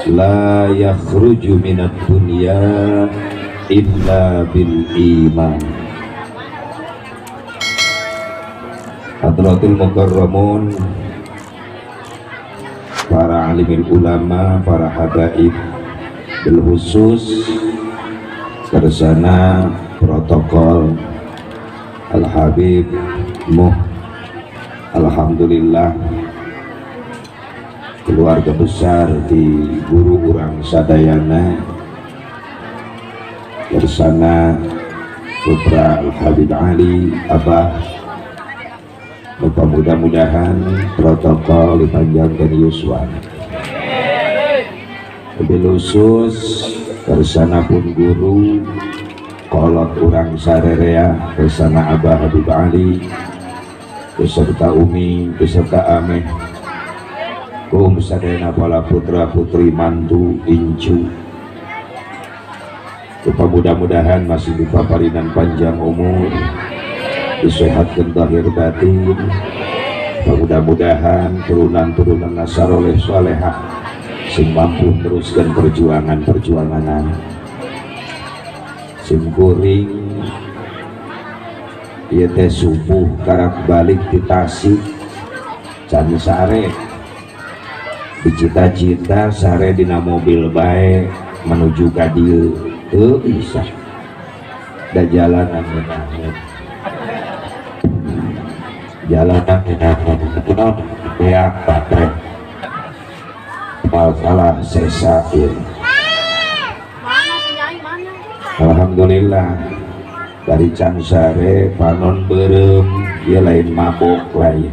la yakhruju minad dunya illa bil iman. Hadratul mukarramun, para alimil ulama, para habaib, bil khusus tersana protokol Al-Habib Muh, alhamdulillah keluarga besar di guru urang sadayana bersama putra Al-Habib Ali Abah. Mudah-mudahan protokol dipanjangkan Yuswan. Lebih khusus bersama pun guru kolot urang sarerea bersama Abah Habib Ali beserta Umi beserta Ameh kum sadayana pala putra putri mantu incu. Mudah-mudahan masih dipaparinan panjang umur, disehatkan zahir batin. Mudah-mudahan turunan-turunan nasaroleh solehah sing mampu teruskan perjuangan sim kuring ieu teh subuh karak balik di Tasik can sare dicita-cita sare dina mobil bae menuju ka dieu teu bisa da jalanan beak baterai masalah sesair. Alhamdulillah dari Cansare panon berem dia lain mabok lain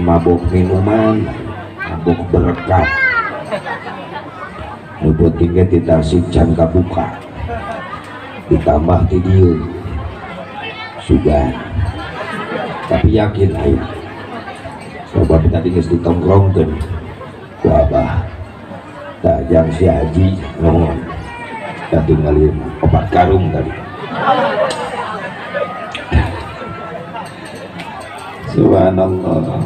mabok minuman, mabok berkat untuk tinggal di Tasik can kabuka ditambah di dieu sudah. Tapi yakin ayo coba tadi geus ditongkrongkeun ku Abah tak jang si Haji nuhun tadi ngalih 4 karung tadi. Subhanallah.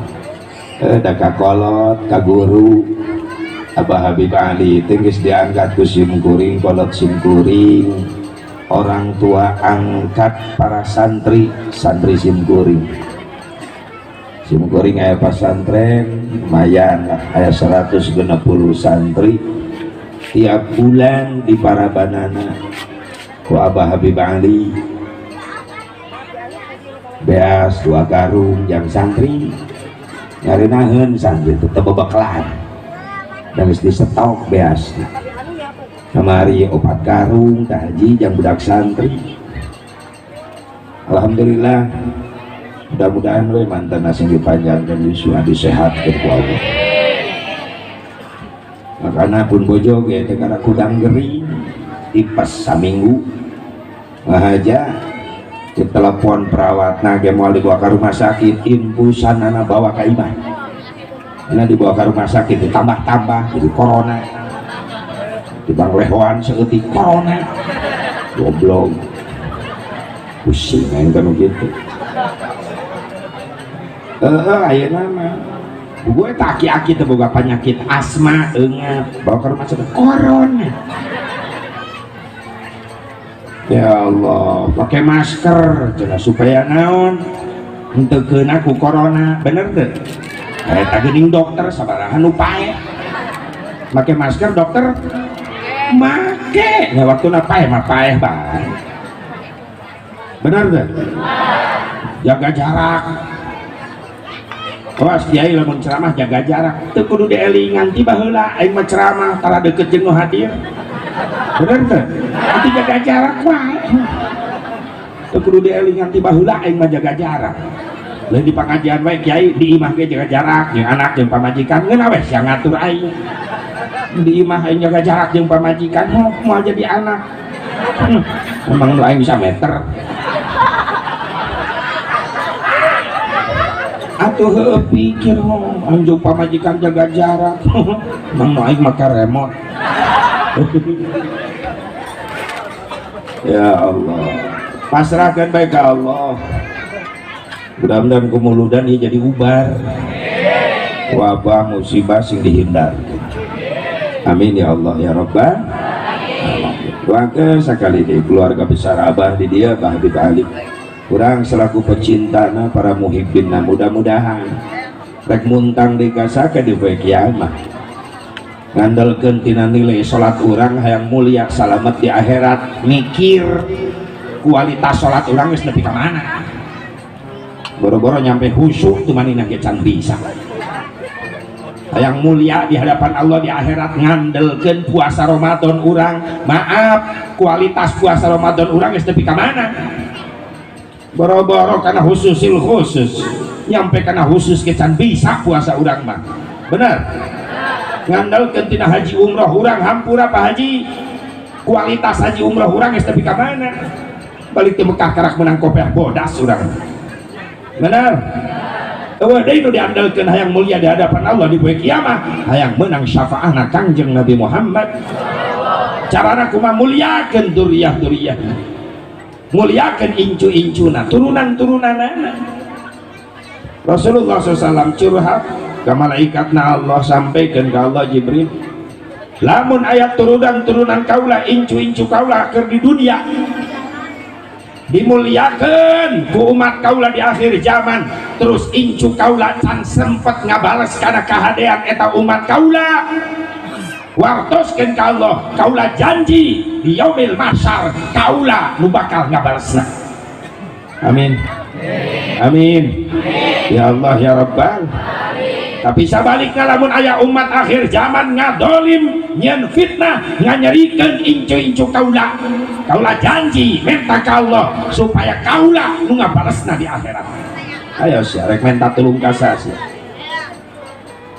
Da kakolot ka guru Abah Habib Ali geus diangkat ku sim kuring kolot sim kuring orang tua angkat para santri sim kuring aya pasantren lumayan aya 160 santri tiap bulan di Parabanana ku Abah Habib Ali beas 2 karung yang santri nyarinaheun santri tetep bebeklan dan geus disetok beas kamari 4 karung tah haji yang budak santri. Alhamdulillah mudah-mudahan we mantan sing dipanjangkan Yusuf disehatkeun ku Allah. Makana pun bojo ge teh kana kudang gering tipes saminggu ngahaja ditelepon perawatna ge moal dibawa ka rumah sakit infusan ana bawa ka imah. Ana dibawa ka rumah sakit ditambah-tambah jadi corona. Dibang lehoan seeutik corona goblok pusing kan gitu. Ayeuna mah gue tak aki-aki teu boga penyakit asma eungat bawa ke rumah sakit corona. Ya Allah, pakai masker cenah supaya naon henteukeun aku corona bener teu? Eta geuning dokter sabaraha nu paeh make masker dokter make ya waktu paeh mah paeh bae bener teu? Jaga jarak. Awas kiai lamun ceramah jaga jarak teu kudu dielingan ti baheula aing mah ceramah tara deukeut jeung nu hadir bener teu? Ati jaga jarak wae teu kudu dielingan ti baheula aing mah jaga jarak. Lain di pengajian wae kiai di imah ge jaga jarak jeung anak jeung pamajikan ngeun we sia ngatur aing di imah aing jaga jarak jeung pamajikan moal jadi anak memang lu aing bisa meter atuh heueuh pikir anjung pamajikan jaga jarak memang lu aing make remote. Ya Allah, pasrahkan baik ke Allah. Mudah-mudahan kumuludan ia jadi ubar wabah musibah sing dihindar. Amin ya Allah ya Rabbal. Doakan sekali di keluarga besar Abah di dia Bah Habib Ali. Kurang selaku pecintana para muhibbinna, mudah-mudahan rek muntang dikasake di poe kiamat. Ngandalkeun tina nilai salat urang hayang mulia salamet di akhirat, mikir kualitas salat urang geus nepi ka mana. Boro-boro nyampe khusyuk teu manehna ge can bisa. Hayang mulia di hadapan Allah di akhirat ngandelkeun puasa Ramadan urang, maaf kualitas puasa Ramadan urang geus nepi ka mana. Boro-boro kana khususil khusus nyampe kana khusus ge can bisa puasa urang mah. Bener? Ngandalkeun tina haji umroh urang hampura Pak Haji. Kualitas haji umroh urang geus nepi ka mana. Balik ke Mekah karak menang kopiah bodas urang. Bener? Eueuh deui nu diandalkeun hayang mulia di hadapan Allah di poe kiamat, hayang menang syafaatna Kangjeng Nabi Muhammad. Carana kumaha muliakeun duriyah-duriyahna. Muliakeun incu-incuna, turunan-turunanana. Rasulullah SAW curhat ke malaikatna Allah, sampaikan ke Allah Jibril, lamun ayat turunan-turunan kaula incu-incu kaula keur di dunia dimuliakan ku umat kaula di akhir zaman, terus incu kaula can sempet ngabales karena kahadean eta umat kaula, wartoskeun ka Allah kaula janji di yaumil mahsyar kaula nu bakal ngabalesna. Amin amin ya Allah ya Rabbal. Tapi sabalikna lamun aya umat akhir zaman ngadolim nyen fitnah nganyerikeun incu-incu kaula, kaula janji minta ka Allah supaya kaula nu ngabalesna di akhirat. Ayo sia rek minta tulung ka sia.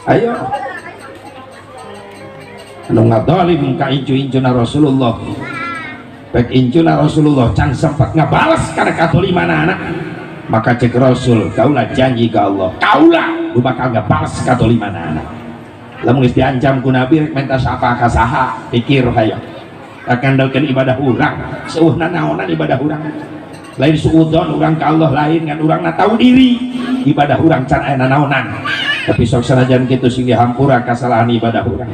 Ayo anu ngadolim ka incu-incuna Rasulullah, pek incuna Rasulullah can sempat ngabales kana kadolimanana, maka cek Rasul kaula janji ke Allah kaula lu bakal ngebales kadolimanana. Lamun geus diancam ku Nabi rek minta sapa ka saha, pikir hayang ngandalkeun ibadah urang seueuna naonan ibadah urang lain suudon urang ka Allah, lain ngan urangna tahu diri ibadah urang can aya naonan. Tapi sok sanajan kitu sing dihampura kasalahan ibadah urang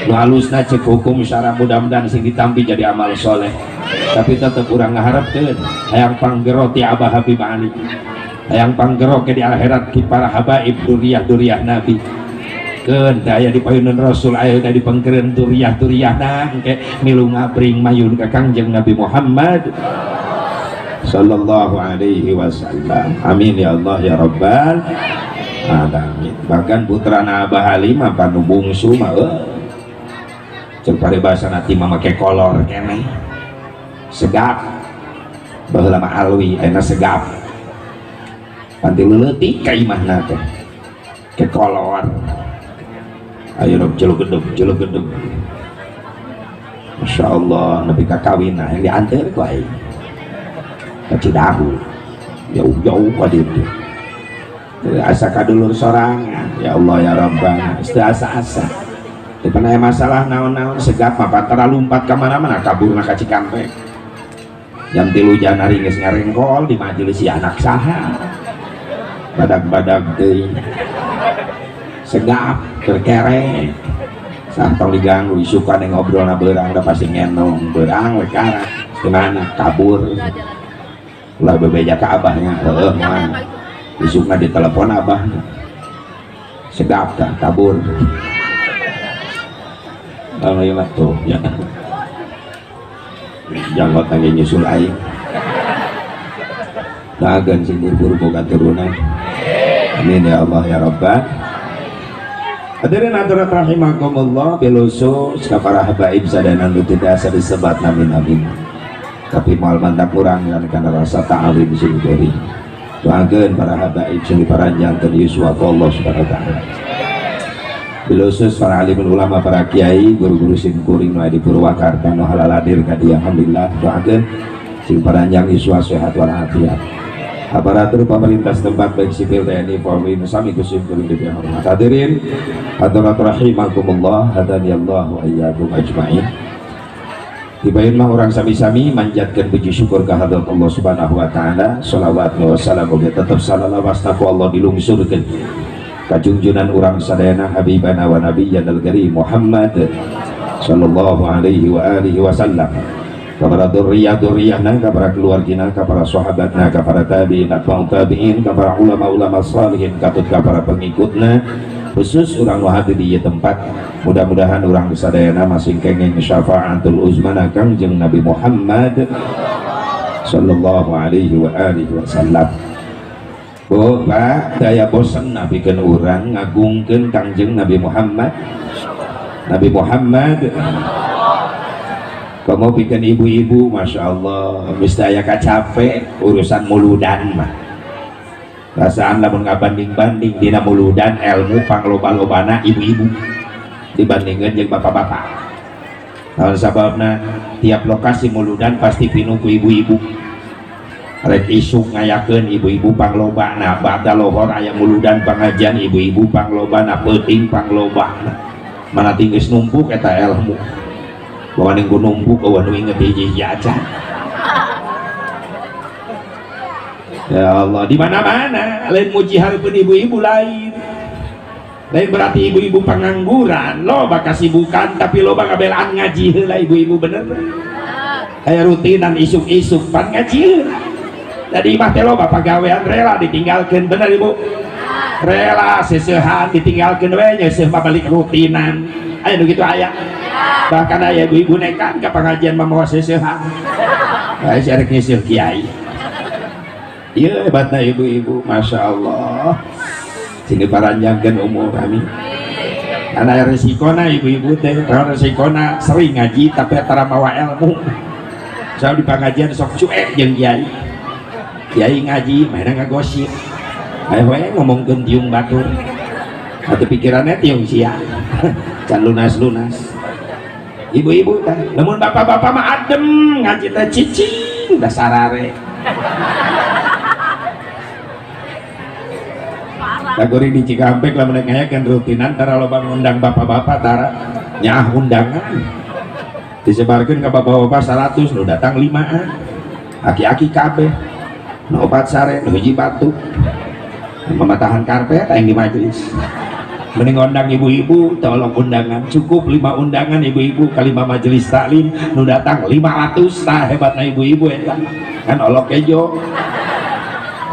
nu halusna cek hukum syara, mudah-mudahan sing ditampi jadi amal soleh. Tapi tetap urang ngaharepkeun hayang panggero ti Abah Habib Ali, hayang panggero ke di akhirat ki para habaib duriyah-duriyah Nabi. Keun daya di payunan Rasul aya di pangkereun duriyah-duriyahna engke milu ngabring mayun ka Kangjeng Nabi Muhammad sallallahu alaihi wasallam. Amin ya Allah ya Rabbal alamin. Bahkan putrana Abah Ali mah panu bungsu mah cek paribasana ti mah make kolor keneh segap, baheula mah alwi ayeuna segap, panti leutik ka imahna teh ke kolor. Ayo rok jeluk gedug Masya Allah nepi ka kawinna yang diantar ku aing ka Cidahu jauh-jauh ka ditu asa kadulur sorangan. Ya Allah ya Rabbana teu asa-asa teu pernah masalah naon-naon, segap mah pantara lumpat ka mana-mana kaburna ka Cikampek. Jam 3 janari geus ngarengkol di majelis si anak saha badag-badag deui segap terkerek santong diganggu isukan yang ngobrolna beurang da pasti ngenong beurang we karah gimana kabur ulah bebeja ka abahnya heueuh moal isukna ditelepon abah segap kan kabur kalau ieu tuh ya janggot lagi nyusul aing dagan sing buru-buru boga turunan. Amin ya Allah ya Rabbal. Hadirin hadirat rahimakumullah, belusu para habaib sadana nu tidak asa disebat nabi-nabi. Tapi moal mandak urang karena rasa ta'alim sing deui. Doakeun para habaib sing diparanjangkeun yuswa Allah Subhanahu wa taala. Belusu para alim ulama, para kiai, guru-guru sing kuring nu aya di Purwakarta nu halal hadir ka dieu alhamdulillah. Doakeun sing paranjang yuswa sehat walafiat. Aparatur pemerintah setempat baik sipil TNI Polri sami kusim kuring di hormat. Hadirin hadirat rahimakumullah, hadaniyallahu wa iyyakum ajmain. Dibayun mah orang sami-sami manjatkeun puji syukur ka hadrat Allah Subhanahu wa taala. Shalawat wa salam tetap salawat wastaku Allah dilungsurkeun kajungjunan urang sadayana habibana wa nabiyyana al-karim Muhammad sallallahu alaihi wa alihi wasallam, kepada dzurriyyah-dzurriyyahna, kepada keluargina, kepada sahabatna, kepada tabi'in, atba'u tabi'in, kepada ulama-ulama salihin, katut kepada pengikutna, khusus urang nu hadir di tempat. Mudah-mudahan urang sadayana masing kenging syafaatul uzmana Kangjeng Nabi Muhammad sallallahu alaihi wa alihi wasallam. Oh, Pak, daya bosan nabikeun urang ngagungkeun Kangjeng Nabi Muhammad. Nabi Muhammad kamu bikin ibu-ibu, masya Allah, mesti aya capek urusan muludan mah. Rasaan lamun ngabanding-banding dina muludan ilmu pangloba-lobana ibu-ibu dibandingkan jeung bapak-bapak. Naon sababna tiap lokasi muludan pasti pinuh ku ibu-ibu. Rek isuk ngayakeun ibu-ibu panglobana, bada lohor aya muludan pangajian ibu-ibu panglobana, peuting panglobana. Mana tinggeus numpuk eta ilmu. Bahwa ning numpuk eueuh nu inget hiji aja. Ya Allah, di mana-mana lain muji hareupeun ibu-ibu lain. Lain berarti ibu-ibu pengangguran, loba kasibukan tapi loba ngabelaan ngaji heula ibu-ibu bener. Aya rutinan isuk-isuk pan ngaji heula. Tadi mah teh loba pagawean rela ditinggalkeun bener Ibu. Rela seseuhan ditinggalkeun we nya seuh balik rutinan. Aya nu kitu aya. Bahkan aya ibu-ibu nekan ka pengajian mamawa seseuhan. Aya sarek nyeuh kiai. Ieu hebatna ibu-ibu, masya Allah. Sini paranjangkeun umur kami. Karena resikona ibu-ibu teh, resikona sering ngaji tapi tara mawa ilmu. Saya di pengajian sok cuek jeung kiai. Kiai ngaji, mainan ngagosip. Ayo we ngomongkeun tiung batur. Atuh pikirannya tiung sia. Can lunas-lunas. Ibu-ibu teh, namun bapak-bapak mah adem ngaji teh cicing da sarare. Tagori di Cikampek lamun ngayakeun rutinan tara loba ngundang bapak-bapak tara nyaah undangan. Disebarkeun ka bapak-bapak 100 nu datang 5an. Aki-aki kabeh. Nu 4 sare, nu hiji batuk. Mematahan karpet aing di majelis. Mending ngundang ibu-ibu tolong undangan cukup 5 undangan ibu-ibu kali 5 majelis taklim nu datang 500 tah hebatna ibu-ibu eta. Kan olok kejo.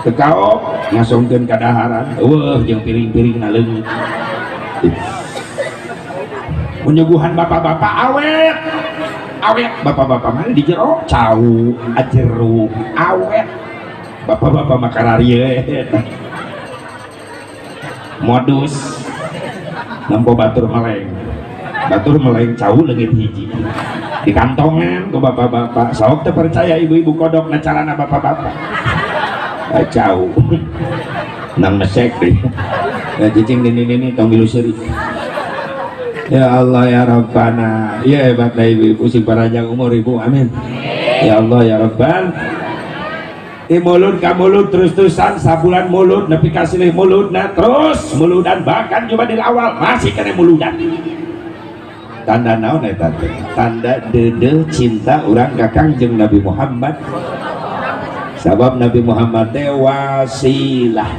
Tekaok ngasongkeun kadaharan. Eueuh jeung piring-piringna leungit. Penyuguhan bapak-bapak awet. Awet bapak-bapak mah di jero cau, ajeruk, awet. Bapak-bapak makararieu modus nampo batur meleng cau leungit hiji di kantongan ku bapak-bapak sok teu percaya ibu-ibu kodok na carana bapak-bapak cau nang mesek deh ya cicing ini tong miluseri. Ya Allah ya Rabbana, ya hebat ibu-ibu sing panjang umur ibu, amin ya Allah ya Rabban. Di mulut ka mulut terus-terusan sabulan mulut nepi ka silih mulut nah terus muludan bahkan cuma di awal masih kena muludan. Tanda naon eta teh? Tanda deudeuh cinta urang ka Kangjeng Nabi Muhammad. Sabab Nabi Muhammad teh wasilah.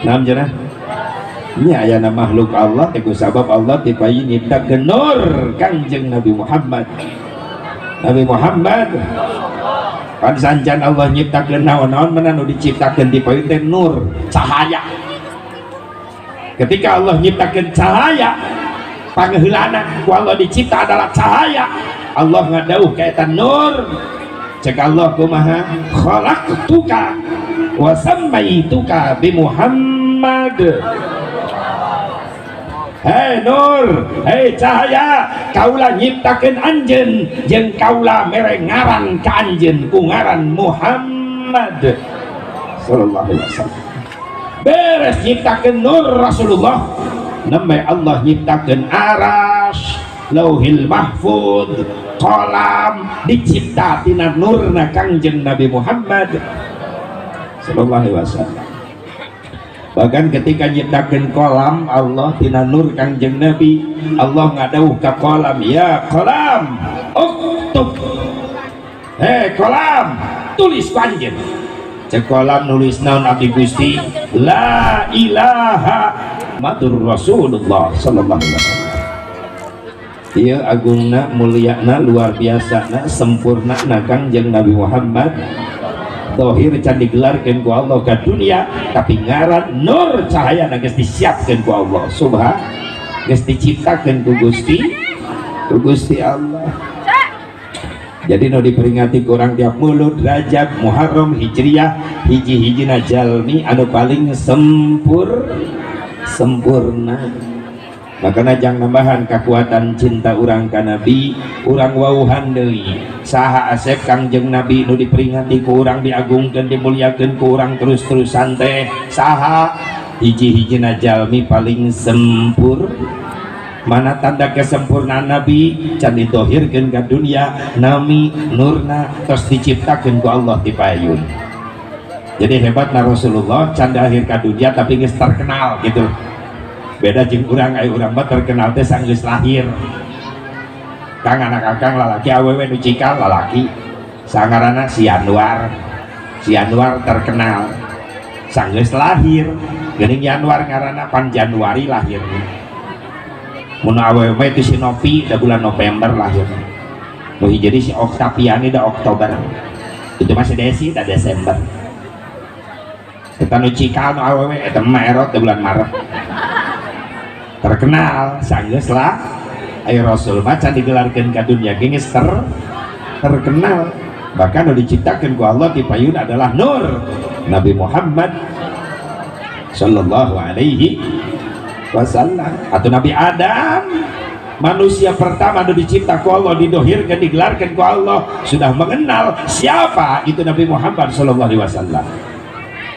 Naam cenah? Nya aya makhluk Allah teh sabab Allah tipai nyiptakeun nur Kangjeng Nabi Muhammad. Nabi Muhammad kan sanjan Allah nyiptakeun naon-naon meunang nu diciptakeun di paeun teh nur, cahaya. Ketika Allah nyiptakeun cahaya, pangeulana ku Allah dicipta adalah cahaya. Allah ngadauh ka eta nur. Cek Allah kumaha? Khalaqtuka wa sammaituka bi Muhammad. Hei nur, hei cahaya, kaulah nyiptakeun anjeun jeung kaulah mere ngaran ka anjeun ku ngaran Muhammad sallallahu alaihi wasallam. Beres nyiptakeun nur Rasulullah, nembe Allah nyiptakeun aras, lauhil mahfud, qalam, dicipta tina nurna Kangjeng Nabi Muhammad sallallahu alaihi wasallam. Bahkan ketika nyiptakeun kolam Allah tina nur Kangjeng Nabi, Allah ngadauh ka kolam, ya kolam uktub, hei kolam tulis panjen. cekolam nulis naon abdi Gusti la ilaha matur Rasulullah sallallahu alaihi wasallam. Ieu agungna mulyana luar biasa sempurna Kangjeng Nabi Muhammad dohir can digelarkeun ku Allah ka dunia tapi ngaran nur cahaya geus disiapkeun ku Allah subhan geus diciptakeun ku Gusti Allah. Jadi no diperingati kurang tiap mulut Rajab Muharram Hijriyah hiji-hijina jalmi anu paling sempurna. Makanya jangan nambahan kekuatan cinta urang ka Nabi urang wauhan deui saha asep Kangjeng Nabi nu diperingati ku urang diagungkeun dimuliakeun ku urang terus-terusan teh saha hiji-hijina jalmi paling sempur. Mana tanda kesempurnaan Nabi can ditohirkeun ka dunia nami nurna terus diciptakeun ku Allah di payun. Jadi hebatna Rasulullah can lahir ka dunia tapi geus terkenal gitu. Beda jeung urang aya urang mah terkenal teh sanggeus lahir. Kang anak akang lalaki awewe nu cikal lalaki sangarana si Anwar terkenal sanggeus lahir geuning Januar ngaranna pan Januari lahirnya. Mun awewe itu si Nopi da bulan November lahir. Nu jadi si Oktaviani da Oktober. Itu masih Desi da Desember. Kita nu cikal nu awewe eta mah Erot da bulan Maret. Terkenal sanggeus lah ayo Rasul macan digelarkeun ka dunia geus terkenal bahkan udah diciptakeun ku Allah di payun adalah nur Nabi Muhammad sallallahu alaihi wasallam atau Nabi Adam manusia pertama udah dicipta ku Allah didohirkeun digelarkeun ku Allah sudah mengenal siapa itu Nabi Muhammad sallallahu alaihi wasallam.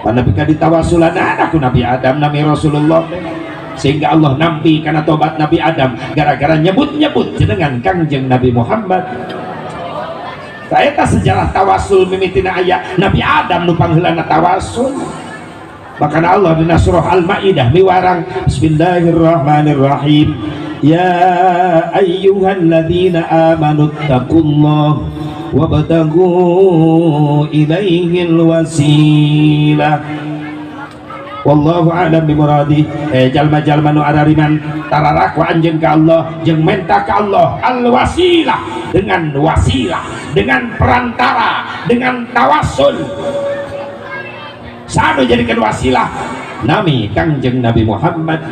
Nabi ka ditawasulan aku Nabi Adam nami Rasulullah sehingga Allah nampi karena tobat Nabi Adam gara-gara nyebut-nyebut jenengan Kangjeng Nabi Muhammad. Eta sejarah tawasul mimitina aya Nabi Adam nu pangheulana tawasul. Maka Allah dina surah Al-Maidah miwarang Bismillahirrahmanirrahim ya ayyuhalladzina amanu taqullaha wabtaghu ilaihil wasilah wallahu a'lam bimuradi. Jalma-jalma nu arariman tararak wa anjeun ka Allah jeung menta ka Allah al-wasilah dengan wasilah dengan perantara dengan tawasul sanu jadikeun wasilah nami Kangjeng Nabi Muhammad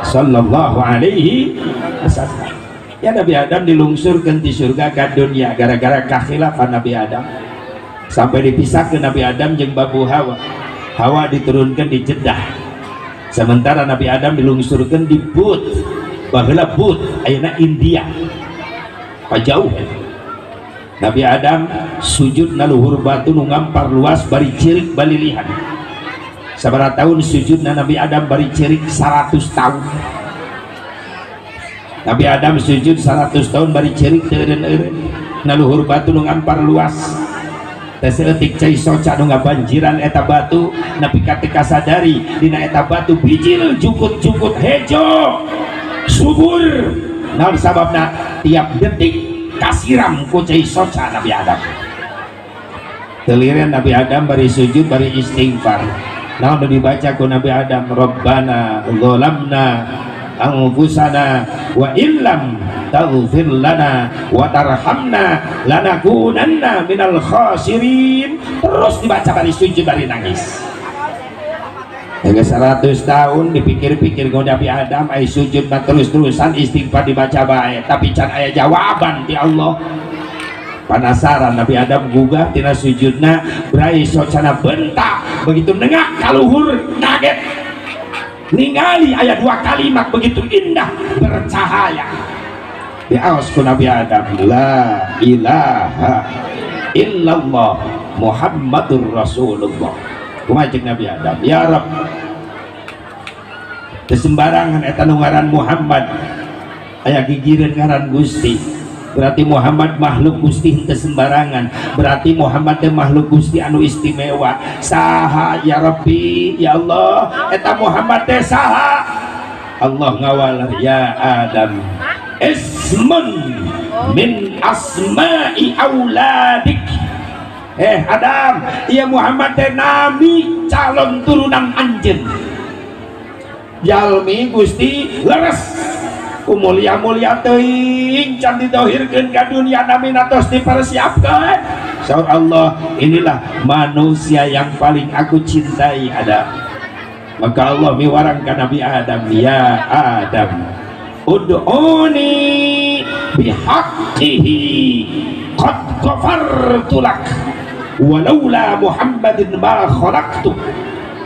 sallallahu alaihi wasallam. Ya Nabi Adam dilungsurkeun ti surga ka dunia gara-gara kakhilafan Nabi Adam sampai dipisahkan Nabi Adam jeung babu Hawa diturunkan di Jeddah sementara Nabi Adam dilungsurkan di Bud baheula Bud ayeuna India pajauh Nabi Adam sujud na luhur batu nu ngampar luas bari cirik balilihan sabaraha tahun sujudna Nabi Adam bari cirik 100 tahun Nabi Adam sujud 100 tahun bari cirik teureun-eureun na luhur batu nu ngampar luas seetik cai soca nu ngabanjiran eta batu nepi ka sadari dina eta batu bijil jukut-jukut hejo subur naon sababna tiap detik kasiram ku cai soca Nabi Adam. Telireun Nabi Adam bari sujud bari istighfar naon dibaca ku Nabi Adam Rabbana zalamna anfusana wa illam taghfir lana wa tarhamna lanakunanna minal khasirin. Terus dibaca bari sujud bari nangis. Hingga 100 tahun dipikir-pikir ku Nabi Adam ai sujud na terus-terusan istighfar dibaca bae tapi can aya jawaban ti Allah. Penasaran Nabi Adam gugah tina sujudna brai socana bentak begitu nengak kaluhur kaget ningali ayat 2 kalimat begitu indah bercahaya di awas ku Nabi Adam la ilaha illallah Muhammadur Rasulullah. Kumaha jeung Nabi Adam ya Rabb kesembarangan eta nu ngaran Muhammad aya gigireun ngaran Gusti berarti Muhammad makhluk Gusti henteu sembarangan berarti Muhammad teh makhluk Gusti anu istimewa. Saha ya Rabbi ya Allah eta Muhammad teh saha? Allah ngawalar ya Adam ismun min asma'i auladik. Adam, ya Muhammad teh nabi calon turunan anjeun. Jalmi Gusti leres ku mulia-mulia teuing can ditohirkeun ka dunia nami natos dipersiapkeun. Saur Allah, inilah manusia yang paling aku cintai Adam. Maka Allah miwarang ka Nabi Adam, ya Adam, ud'uni bihaqqihi qad ghafartu lak walaula Muhammadin ma khalaqtu.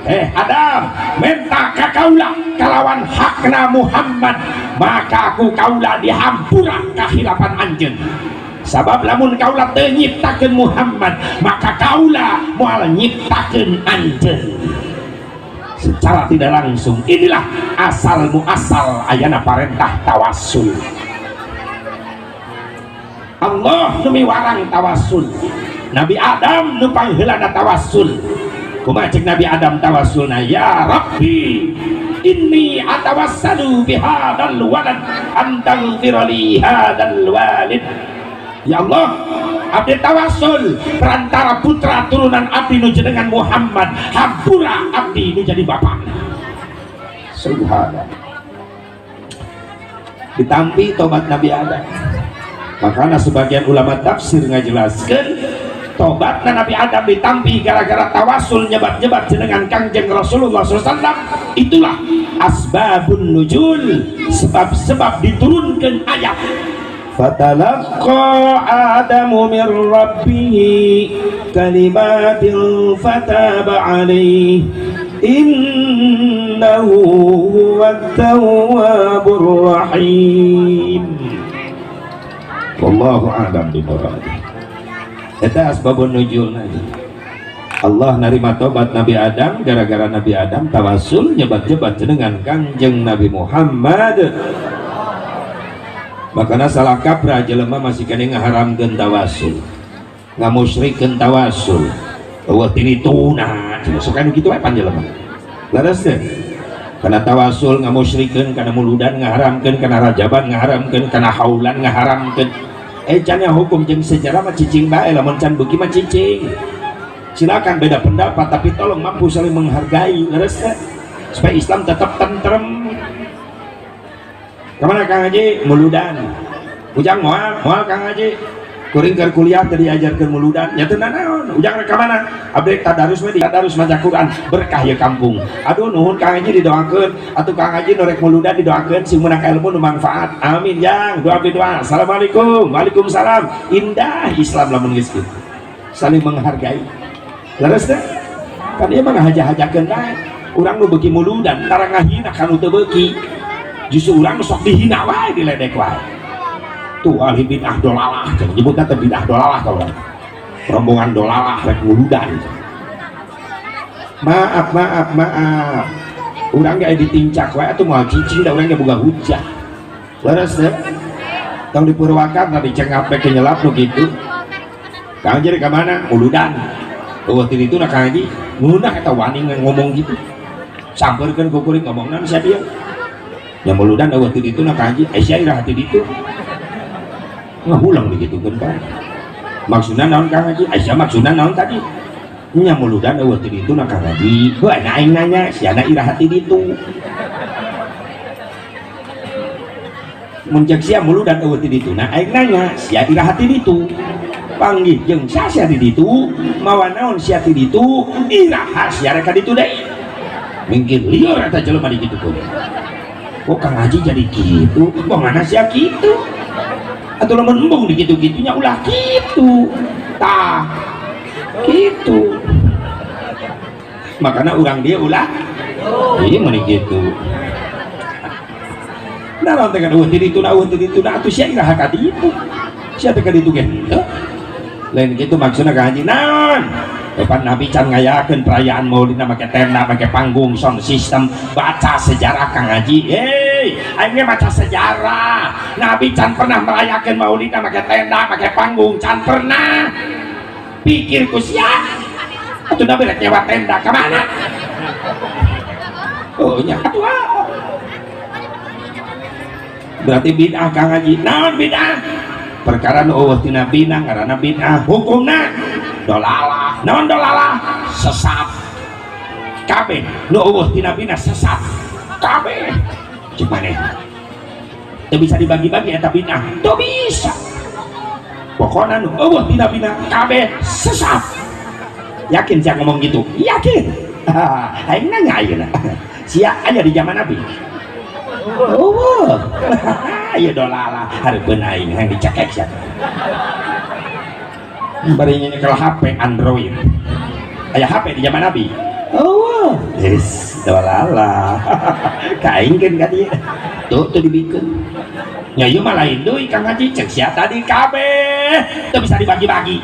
Adam, minta ka kaula kalawan hakna Muhammad maka aku kaula dihampura kahilapan anjeun. Sabab lamun kaula teu nyiptakeun Muhammad maka kaula moal nyiptakeun anjeun. Secara tidak langsung inilah asal muasal ayana parentah tawassul. Allah nu miwarang tawassul, Nabi Adam nu pangheulana tawassul. Kumaha cek Nabi Adam tawassulna, ya Rabbi inni atawassalu bihadzal walad antaghfirli hadzal walid. Ya Allah, abdi tawassul perantara putra turunan abdi nu jenengan Muhammad, hampura abdi nu jadi bapak. Subhanallah. Ditampi tobat Nabi Adam. Makanya sebagian ulama tafsir ngajelaskeun tobatna Nabi Adam ditampi gara-gara tawassul nyebat-nyebat jenengan Kangjeng Rasulullah SAW. Itulah asbabun nuzul, sebab-sebab diturunkan ayat. Fatalaqqa Adamu min rabbih kalimatin fataba alaihi innahu huwat tawwabur rahim. Wallahu a'lam bishawab. Eta asbabun nuzul nanti. Allah narima tobat Nabi Adam gara-gara Nabi Adam tawassul nyebat-nyebat dengan Kangjeng Nabi Muhammad. Makanya salah kaprah jelema masih kene ngaharamkeun tawassul, ngamusyrikeun tawassul. Eueuh tinituna, sok anu kitu wae pan jelema. Laras teh. Kana tawassul ngamusyrikeun, kana muludan ngaharamkeun, kana rajaban ngaharamkeun, kana haulan ngaharamkeun. Cannya hukum jeung sejarah mah cicing bae, lamun can beuki mah cicing. Silakan beda pendapat tapi tolong mampu saling menghargai, leres teh. Supaya Islam tetap tentrem. Kemana Kang Haji? Muludan. Ujang moal Kang Haji. Kuring keur kuliah tadi diajarkeun muludan. Ya teu naon. Ujang rek ka mana? Abdi tadarus mah tadarus maca Quran. Berkah ya kampung. Aduh nuhun Kang Haji didoakeun. Atuh Kang Haji nu rek muludan didoakeun sing meunang ilmu nu manfaat. Amin Jang. Doa doa. Assalamualaikum. Waalaikumsalam. Indah Islam lamun geus kitu. Saling menghargai. Leres teh? Kan ieu mah haja-hajakeun bae. Urang nu beuki muludan tara ngahina kanu teu beuki. Justru urang sok dihina wae diledek wae. Tuh ahli bid'ah dolalah, nyebutna teh bid'ah dolalah tau kan. Rombongan dolalah rek muludan. Maaf. Urang ge ditincak wae atuh moal cicing da urang ge boga hujah. Leres teh. Tong dipurwakan tadi cengap ke nyelap nu kitu. Kang jadi ka mana? Muludan. Eueuh ti ditu na Kang Haji, ngunah eta wani ngomong gitu. Sampeurkeun ku kuring ngomongna sia dieu. Nya muludan eueuh ti ditu na Kang Haji, sia irah hati ditu. Ngahulang begitukeun kan. Maksudna naon Kang Haji? Sia maksudna naon tadi? Nya muludan eueuh ti ditu na Kang Haji. Heuh aing nanya, siana irah hati ditu. Mun ceuk sia muludan eueuh ti ditu na aing nanya, sia irah hati ditu. Panggih jeung sia di ditu, mawa naon sia ti ditu, iraha sia rek ka ditu deui. Mungkin lieur eta jelema di kitu. Kok Kang Haji jadi gitu? Bongana sia kitu. Atuh lamun embung di kitu-kitunya ulah kitu. Tah. Kitu. Makana urang dia ulah ieu meni kitu. Naon teh kan eueuh ti ditu atuh sia iraha ka ditu. Sia teh ka ditu ge. Lain gitu maksudnya Kang Haji naon depan Nabi can ngayakeun perayaan maulidna make tenda make panggung sound system baca sejarah Kang Haji. Aing ge baca sejarah Nabi can pernah merayakeun maulidna make tenda make panggung, can pernah. Pikir ku sia atuh Nabi rek nyewa tenda ka mana? Oh nya atuh berarti bid'ah Kang Haji. Naon bid'ah? Perkara nu eueuh tina bina ngaranna bid'ah. Hukumna dolalah. Naon dolalah? Sesat. Kabeh nu eueuh tina bina sesat. Kabeh. Cek maneh. Teu bisa dibagi-bagi eta bid'ah. Teu bisa. Pokokna nu eueuh tina bina kabeh sesat. Yakin saya ngomong gitu? Yakin. Aing nanya ayeuna. Sia aya di zaman Nabi. Oh, ayo dolala hareupeun aing yang dicekek sia. Bari nyekel HP Android. Aya HP di zaman Nabi. Oh, yes, dolala. Kaingkeun ka dieu. Tuh dibikeun. Nya ieu mah lain deui Kang Haji cek sia tadi kabeh teu bisa dibagi-bagi.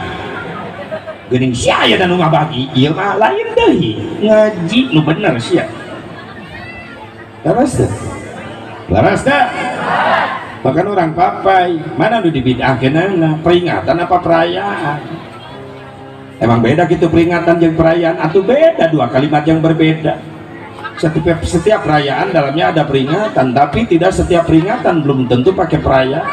Geuning sia aya nu ngabagi, ieu mah lain deui. Ngaji nu bener sia. Laras teh. Laras teh. Bahkan orang papai, mana nu dibid'ahkeunna? Peringatan apa perayaan? Emang beda gitu peringatan jeung perayaan, atuh beda dua kalimat yang berbeda. Setiap perayaan dalamnya ada peringatan, tapi tidak setiap peringatan belum tentu pakai perayaan.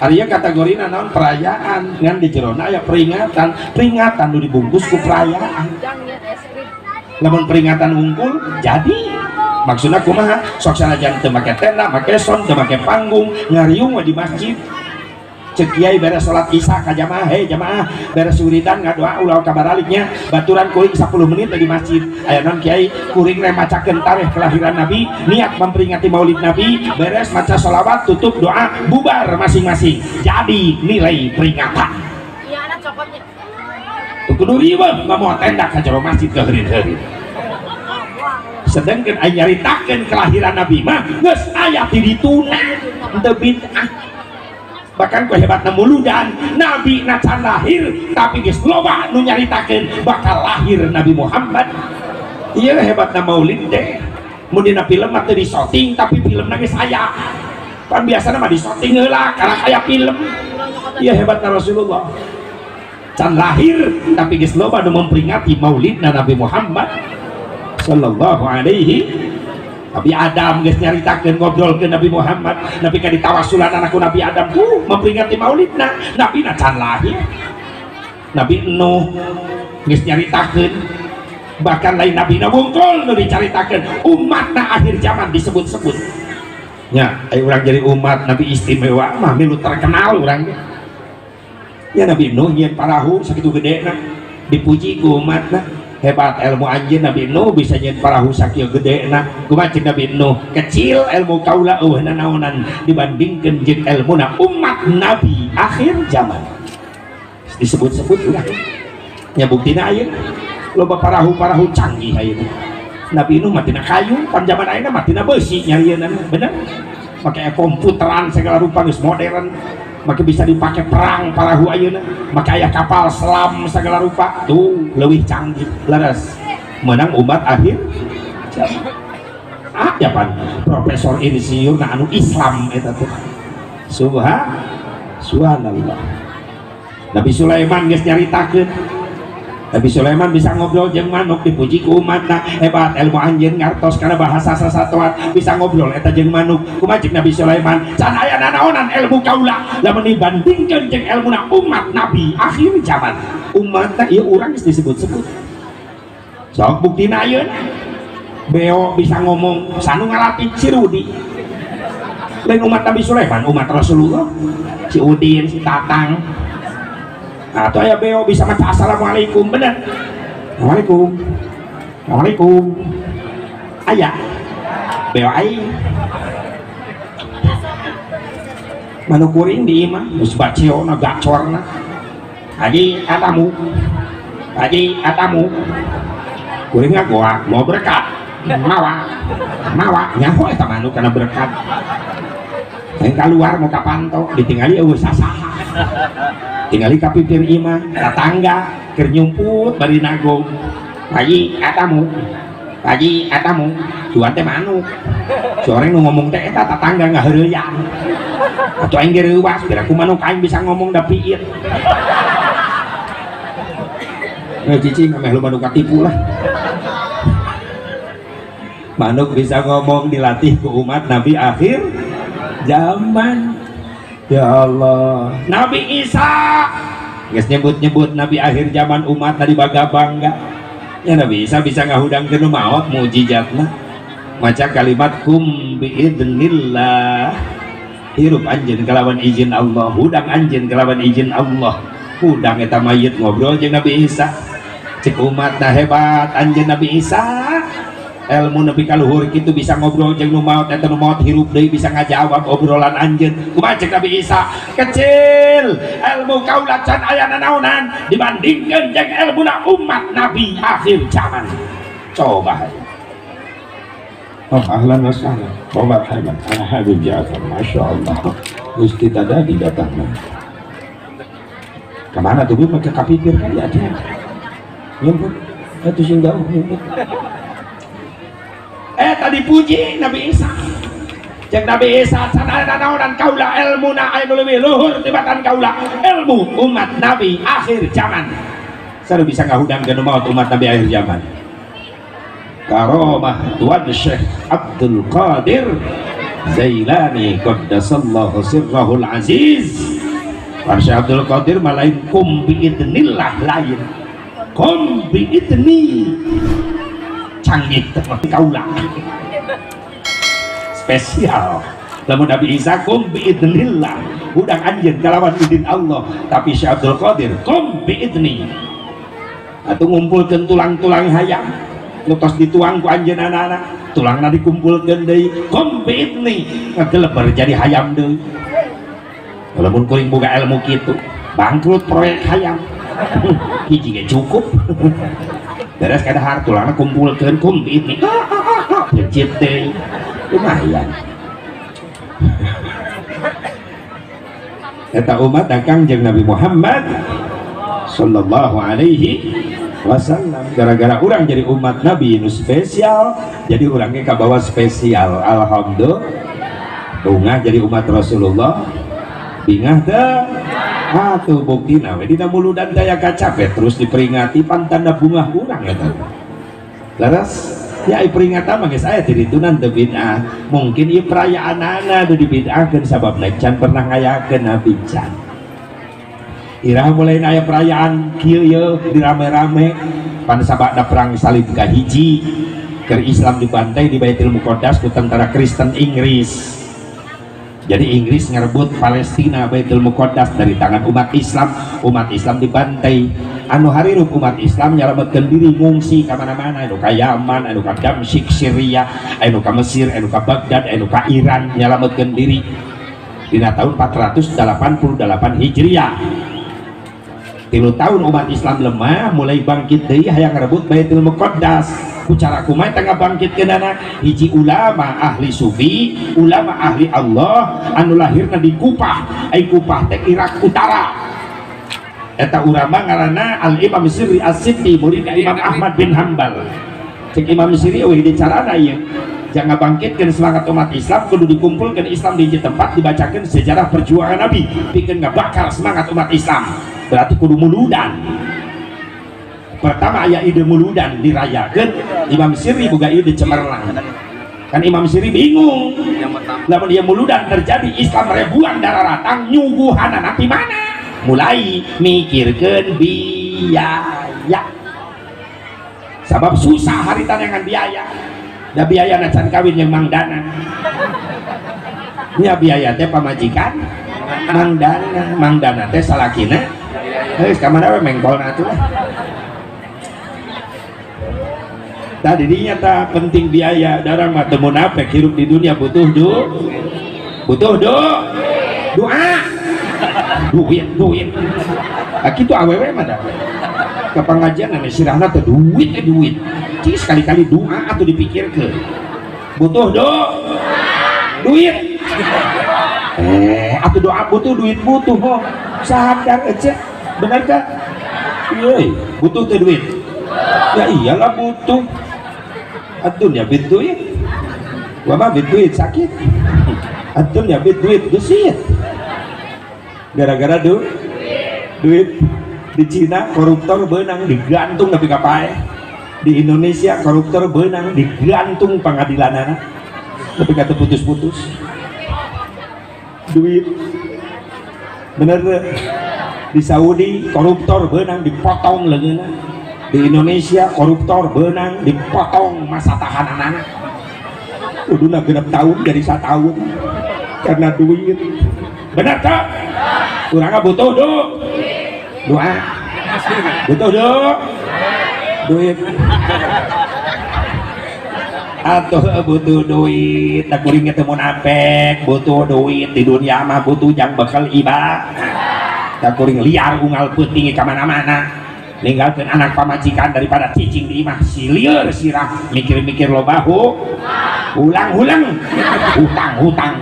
Arya kategori naon perayaan ngan di jerona aya peringatan nu dibungkus ku perayaan. Lamun peringatan unggul jadi maksudnya kumaha sok sanajan teu make tenda, make sound, teu make panggung, ngariung di masjid. Cek kiai beres salat isya ka jamaah, hei jamaah beres wiridan ngadoa ulah kabaraliknya baturan kuring 10 menit di masjid. Aya naon kiai kuring re macakeun tarikh kelahiran Nabi, niat memperingati Maulid Nabi, beres maca sholawat, tutup doa, bubar masing-masing. Jadi nilai peringatan. Iya ada cokotnya. Tuh kudu riweuh ngomong tenda ka jero masjid keurin-heurin. Sedangkan aing nyaritakeun kelahiran Nabi mah geus aya di dituna teu bid'ah. Bahkan kehebatna muludan Nabi na can lahir tapi geus loba nu nyaritakeun bakal lahir Nabi Muhammad. Ieu hebatna maulid teh. Mun dina film mah teu disoting tapi filmna geus aya. Pan biasana mah disoting heula karena aya film. Ieu hebatna Rasulullah. Can lahir tapi geus loba nu memperingati maulidna Nabi Muhammad sallallahu alaihi. Nabi Adam geus nyaritakeun ngobrolkeun Nabi Muhammad, Nabi ka ditawasulan anakku Nabi Adam memperingati maulidna, Nabi na can lahir. Nabi Nuh geus nyaritakeun, bahkan lain Nabi na wungkul nu dicaritakeun umatna akhir zaman disebut-sebut. Nya, aya urang jadi umat Nabi istimewa mah milu terkenal urang. Ya Nabi Nuh nyieun parahu sakitu gedena dipuji ku umatna. Hebat ilmu anjeun Nabi Nuh bisa nyeun parahu sakieu gedena. Kumaha ceuk Nabi Nuh? Kecil ilmu kaula eueuhna naonan dibandingkeun jeung ilmuna umat Nabi akhir zaman. Disebut-sebut ulah. Nya buktina ayeuna loba parahu-parahu canggih ayeuna. Nabi Nuh mah tina kayu, pan zaman ayeuna mah tina beusi nyarieunna. Bener? Make komputeran segala rupa geus modern. Maka bisa dipakai perang parahu ayeuna, maka aya kapal selam segala rupa tuh leuwih canggih. Laras menang umat akhir zaman. Ya pan profesor insinyur na anu Islam eta teh. Subhanallah. Nabi Sulaiman geus nyaritakeun. Nabi Sulaiman bisa ngobrol jeung manuk dipuji ku umatna. Hebat ilmu anjeun ngartos kana bahasa sasatoan bisa ngobrol eta jeung manuk. Kumaha ceuk Nabi Sulaiman? Can aya nanaonan ilmu kaula lamun dibandingkeun jeung ilmuna umat Nabi akhir zaman. Umatna ieu urang geus disebut-sebut. Sok buktina ayeuna. Beo bisa ngomong sanu ngalatih si Rudi. Lain umat Nabi Sulaiman, umat Rasulullah. Si Udin, si Tatang. Atau aya beo bisa maca assalamualaikum bener. Assalamualaikum. Assalamualaikum. Aya beo aing. Manu kuring di imah geus baciona gacorna. Haji atamu. Haji atamu. Kuring ngagoak mau berkat. Mawa nyaho eta manu kana berkat. Yang keluar mau kapantau ditinggali eueuh sasaha. Tinggali kapipir imah tetangga keur nyumput bari nagong. Haji atamu cuan teh manuk. Soreng nu ngomong teh eta tetangga ngaheureuyan. Atuh aing ge reuwas biar aku manuk aing bisa ngomong da piit. Cicing meh lu manuk katipu lah. Manuk bisa ngomong dilatih ke umat Nabi akhir zaman. Ya Allah, Nabi Isa geus nyebut-nyebut Nabi akhir zaman umat tadi bangga-bangga. Ya Nabi Isa bisa ngahudangkeun maot mukjizatna. Maca kalimat kum biidznillah. Hirup anjeun kalawan izin Allah, hudang anjeun kalawan izin Allah. Hudang eta mayit ngobrol jeung Nabi Isa. Cek umatna hebat anjeun Nabi Isa. Ilmu nepi kaluhur kitu bisa ngobrol jeung nu maot eta nu maot hirup deui bisa ngajawab obrolan anjeun. Kumaha cek Nabi Isa? Kecil, ilmu kaula can aya nanaonan dibandingkeun jeung ilmuna umat Nabi akhir zaman. Coba. Oh, ahlan wa sahlan. Oh, marhaban. Ana Habib Ja'far, masyaallah. Gusti tada didatangna. Kemana tuh Bu? Ke kapipir kali aja. Nyumput. Itu sing jauh nyumput. Tadi puji Nabi Isa. Cek Nabi Isa sanana naonan kaula ilmuna anu leuwih luhur tibatan kaula ilmu umat Nabi akhir zaman. Saru bisa ngahudangkeun maot umat Nabi akhir zaman. Karamah Tuan Syekh Abdul Qadir Zailani qaddasallahu sirrahul aziz. Syekh Abdul Qadir malain kum biidznillah lain. Kum biidzni canggih teman kaula spesial. Lamun Nabi Isa kum biidznillah hudang anjeun kalawan izin Allah, tapi Syekh Abdul Qadir kum biidzni atuh ngumpulkeun tulang-tulang hayam nu tos dituang ku anjeunna tulangna dikumpulkeun deui kum biidzni ngageleber jadi hayam deui. Lamun kuring boga ilmu kitu bangkrut proyek hayam hiji ge cukup. Beres kadahar tulangna kumpulkeun kum biidzni jecit deui lumayan. Eta umat dakang jeung Nabi Muhammad sallallahu alaihi wasallam. Gara-gara urang jadi umat Nabi nu spesial, jadi urangnya kabawa spesial. Alhamdulillah. Dungah jadi umat Rasulullah. Bingah teh atuh buktina we dina muludan daya kacapet terus diperingati pantanda bunga urang eta. Laras ya peringatan mah geus aya ti ditunan teu bid'ah. Mungkin ieu perayaanana nu dibid'ahkeun sababna can pernah ngayakeun Nabi can. Iraha mulai aya perayaan kieu ye dirame-rame pan sabada perang salib kahiji keur Islam dibantai di Baitul Muqaddas ku tentara Kristen Inggris. Jadi Inggris ngerebut Palestina Baitul Muqaddas dari tangan umat Islam dibantai. Anu harirup umat Islam nyalametkeun diri ngungsi ka mana-mana, anu ka Yaman, anu ka Damsyik Syria, anu ka Mesir, anu ka Baghdad, anu ka Iran nyalametkeun diri dina tahun 488 Hijriah. 3 tahun umat Islam lemah mulai bangkit deui hayang ngarebut Baitul Muqaddas. Kucara kumaha tengah bangkitkeunana hiji ulama ahli sufi, ulama ahli Allah anu lahirna di Kupah, ai Kupah teh Irak Utara. Eta ulama ngaranna Al Imam Sirri As-Sitti, murid Imam Ahmad bin Hanbal. Cek Imam Sirri euy di carana ieu jangan bangkitkeun semangat umat Islam kudu dikumpulkeun Islam di tempat dibacakeun sejarah perjuangan Nabi pikeun ngabakar semangat umat Islam. Berarti kudu muludan. Pertama aya ide muludan dirayakeun Imam Sirri boga ide cemerlang. Kan Imam Sirri bingung. Lamun dia muludan terjadi Islam ribuan dararatang nyuguhanana ti mana? Mulai mikirkeun biaya. Sabab susah hari tanangan biaya. Da biaya na can kawin yang Mang Dana. Nya biaya teh pamajikan Mang Dana teh salakina. Geus ka mana we mengkolna atuh. Tadi dinya tak penting biaya darang mah teu munafik hirup di dunia butuh doa duit kitu awewe mah da ka pangajian anu sirahna teh duit cing sekali-kali doa atuh dipikirkeun butuh duit atuh doa butuh duit butuh ho sadar ece bener ka euy butuh teh duit ya iyalah butuh adunya bid duit wama bid duit sakit adunya bid duit gesit gara-gara duit di Cina koruptor benang digantung tapi kapae di Indonesia koruptor benang digantung pengadilanana tapi kata putus-putus duit bener di Saudi koruptor benang dipotong leungeunna, di Indonesia koruptor benang dipotong masa tahanan kuduna 6 tahun jadi 1 tahun karena duit. Bener tak? Urang butuh doa butuh duit atuh butuh duit tak kuring ketemu napek butuh duit di dunia mah butuh jang bekal iba tak kuring liar unggal peuting ka mana-mana ninggalkeun anak pamajikan daripada cicing di imah si lieur sirah mikir-mikir loba ulang-ulang hutang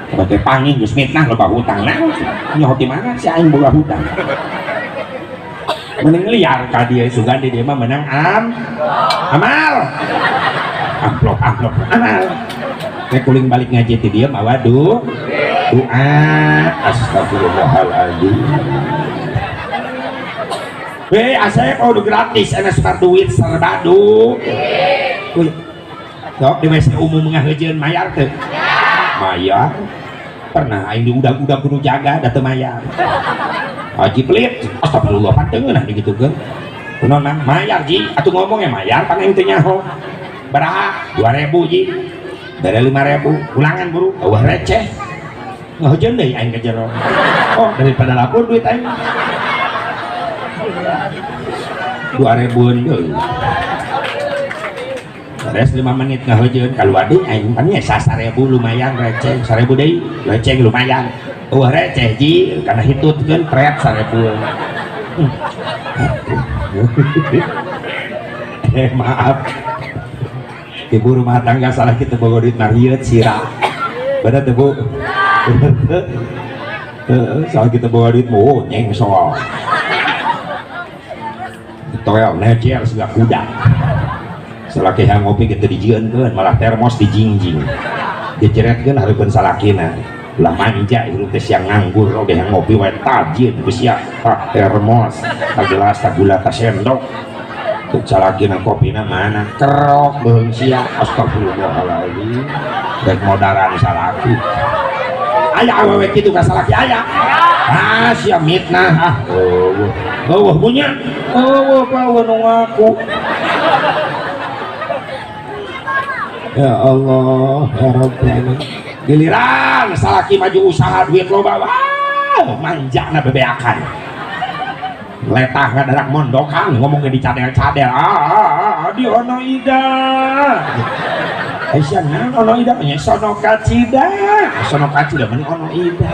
sebagai panging geus mitnah loba hutang nah nyaho di mana si aing boga hutang mending liar ka dia sugan di dia mah menang amal amplop amal nek kuling balik ngaji ti dia mawa doa astagfirullahaladzim we asep udah gratis enak sebar duit serba duit sok di WC umum ngaheujeun mayar teu mayar pernah aing diudag-udag kudu jaga da teu mayar haji pelit astagfirullah panteungeun nah digitukeun kunaon mayar ji atuh ngomong mayar pan aing teu nyaho baraha 2000 ji bere 5000 ulangan buru eueuh receh ngaheujeun deui aing ka jero oh daripada lapor duit aing 2000-an deui beres 5 menit ngaheujeun kaluar deui aing pan nya 1000 lumayan receh 1000 deui receh lumayan eueuh receh ji kana hitutkeun pret 1000 maaf ibu rumah tangga salah kita bawa duit narieut sirah bener teh bu salah kita bawa duit mau nyeng soal toel necer segala kuda salah kehang ngopi kita dijieunkeun malah termos dijingjing diceretkeun hareupeun salakina lah manja itu teh siang nganggur oge yang ngopi wae tajin geus sia termos gelas gula ta sendok teu salakina kopina mana kerok beung sia astagfirullahaladzim rek modaran salaki aya awewe kitu ka salaki aya sia mitnah eueuh punya eueuh nu ngaku ya Allah ya Rabbana giliran salaki maju usaha duit loba wah manjana bebeakan letah ngadarak mondokan ngomongnya di cadel-cadel di ono ida Aisyah nah ono ida nya sono kacida meni ono ida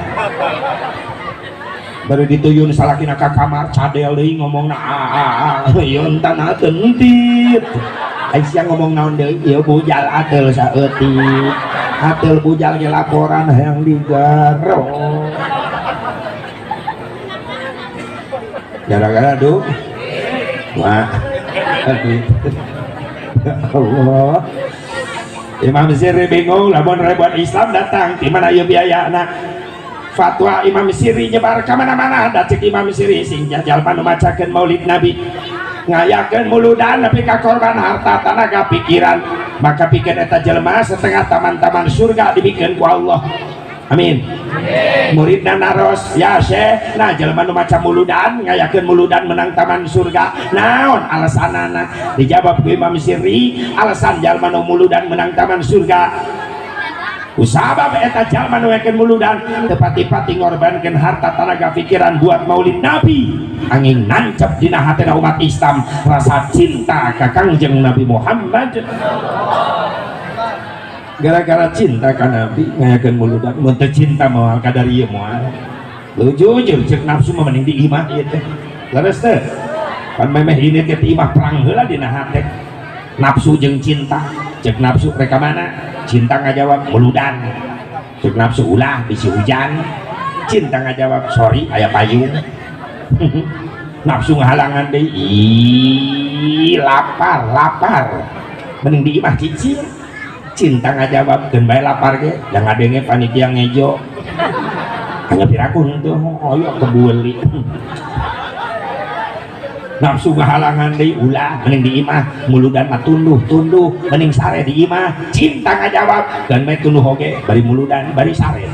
baru dituyun salakina ka kamar cadel deui ngomongna yeun tanah tentit Aisyah ngomong naon deui ieu bujal ateul saeutik ateul bujal ge laporan hayang digaro gara-gara wah Allah Imam Siri bingung lamun ribuan Islam datang di mana ieu biayana fatwa Imam Siri nyebar ka mana-mana da cek Imam Siri sing jalma nu macakeun maulid Nabi ngayakeun muludan nepi ka korban harta tanaga pikiran maka pikeun eta jelema setengah taman-taman surga dibikeun ku Allah amin muridna naros ya syekh nah jelema nu maca muludan ngayakeun muludan menang taman surga naon alasanana dijawab ku Imam Siri alasan jalma nu muludan menang taman surga kusabab eta jalma nu ngayakeun muludan tepati-pati ngorbankeun harta tenaga pikiran buat maulid Nabi angin nancep dina hatena umat Islam rasa cinta ka Kangjeng Nabi Muhammad gara-gara cinta ka Nabi ngayakeun muludan mun teu cinta moal kadari ieu moal lu jujur cek nafsu mah mending di imah ieu teh leres teh pan memeh ini teh imah perang heula dina hate nafsu jeung cinta cek nafsu rek mana cinta ngajawab muludan cek nafsu ulah bisi hujan cinta ngajawab sorry aya payung nafsu ngahalangan deui lapar mending di imah cicing cinta ngajawab dan bae lapar ge da ngadenge panitia ngejo hanya pirakun tuh hoyok kebueli nafsu ngahalangan deui ulah mending di imah muludan mah tunduh mending sare di imah cinta ngajawab dan bae tunduh oge bari muludan bari sare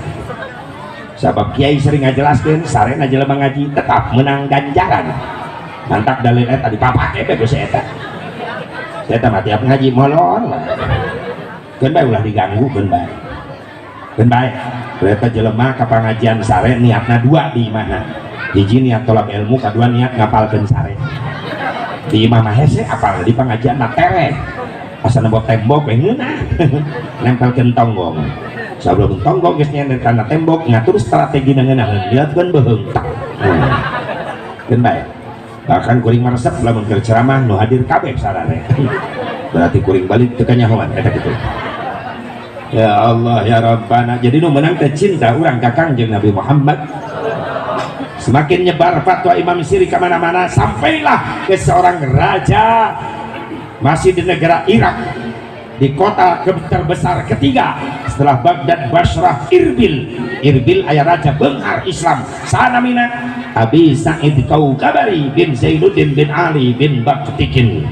Sabab kiai sering ngajelaskeun sarena jelema ngaji tetap menang ganjaran. Mantap dalil eta dipapake bae si eta. Eta mah tiap ngaji molor. Keun bae ulah diganggu keun bae. Keun bae. Eta jelema ka pangajian sare niatna dua di mana? Hiji niat tolak ilmu, kedua niat ngapalkeun sare. Di imam hese apal di pangajian mah tere. Asa nembok tembok we ngeunah. Nempelkeun tonggong. Sebelum tonggong geus nyender kana tembok ngatur strategi ngeunah lihatkeun beheung tak. Keun bae. Bahkan kuring maresep lamun keur ceramah nu hadir kabeh sarane. Berarti kuring balik teu kanyahoan eta kitu. Ya Allah ya Rabbana. Jadi nu menang teh cinta urang ka Kangjeng Nabi Muhammad. Semakin nyebar fatwa Imam Syiri ke mana-mana sampailah ke seorang raja masih di negara Irak, di kota terbesar ketiga setelah Baghdad, Basrah, Irbil aya raja benghar Islam sanamina Abi Sa'id Kaukabari bin Zainuddin bin Ali bin Baktikin.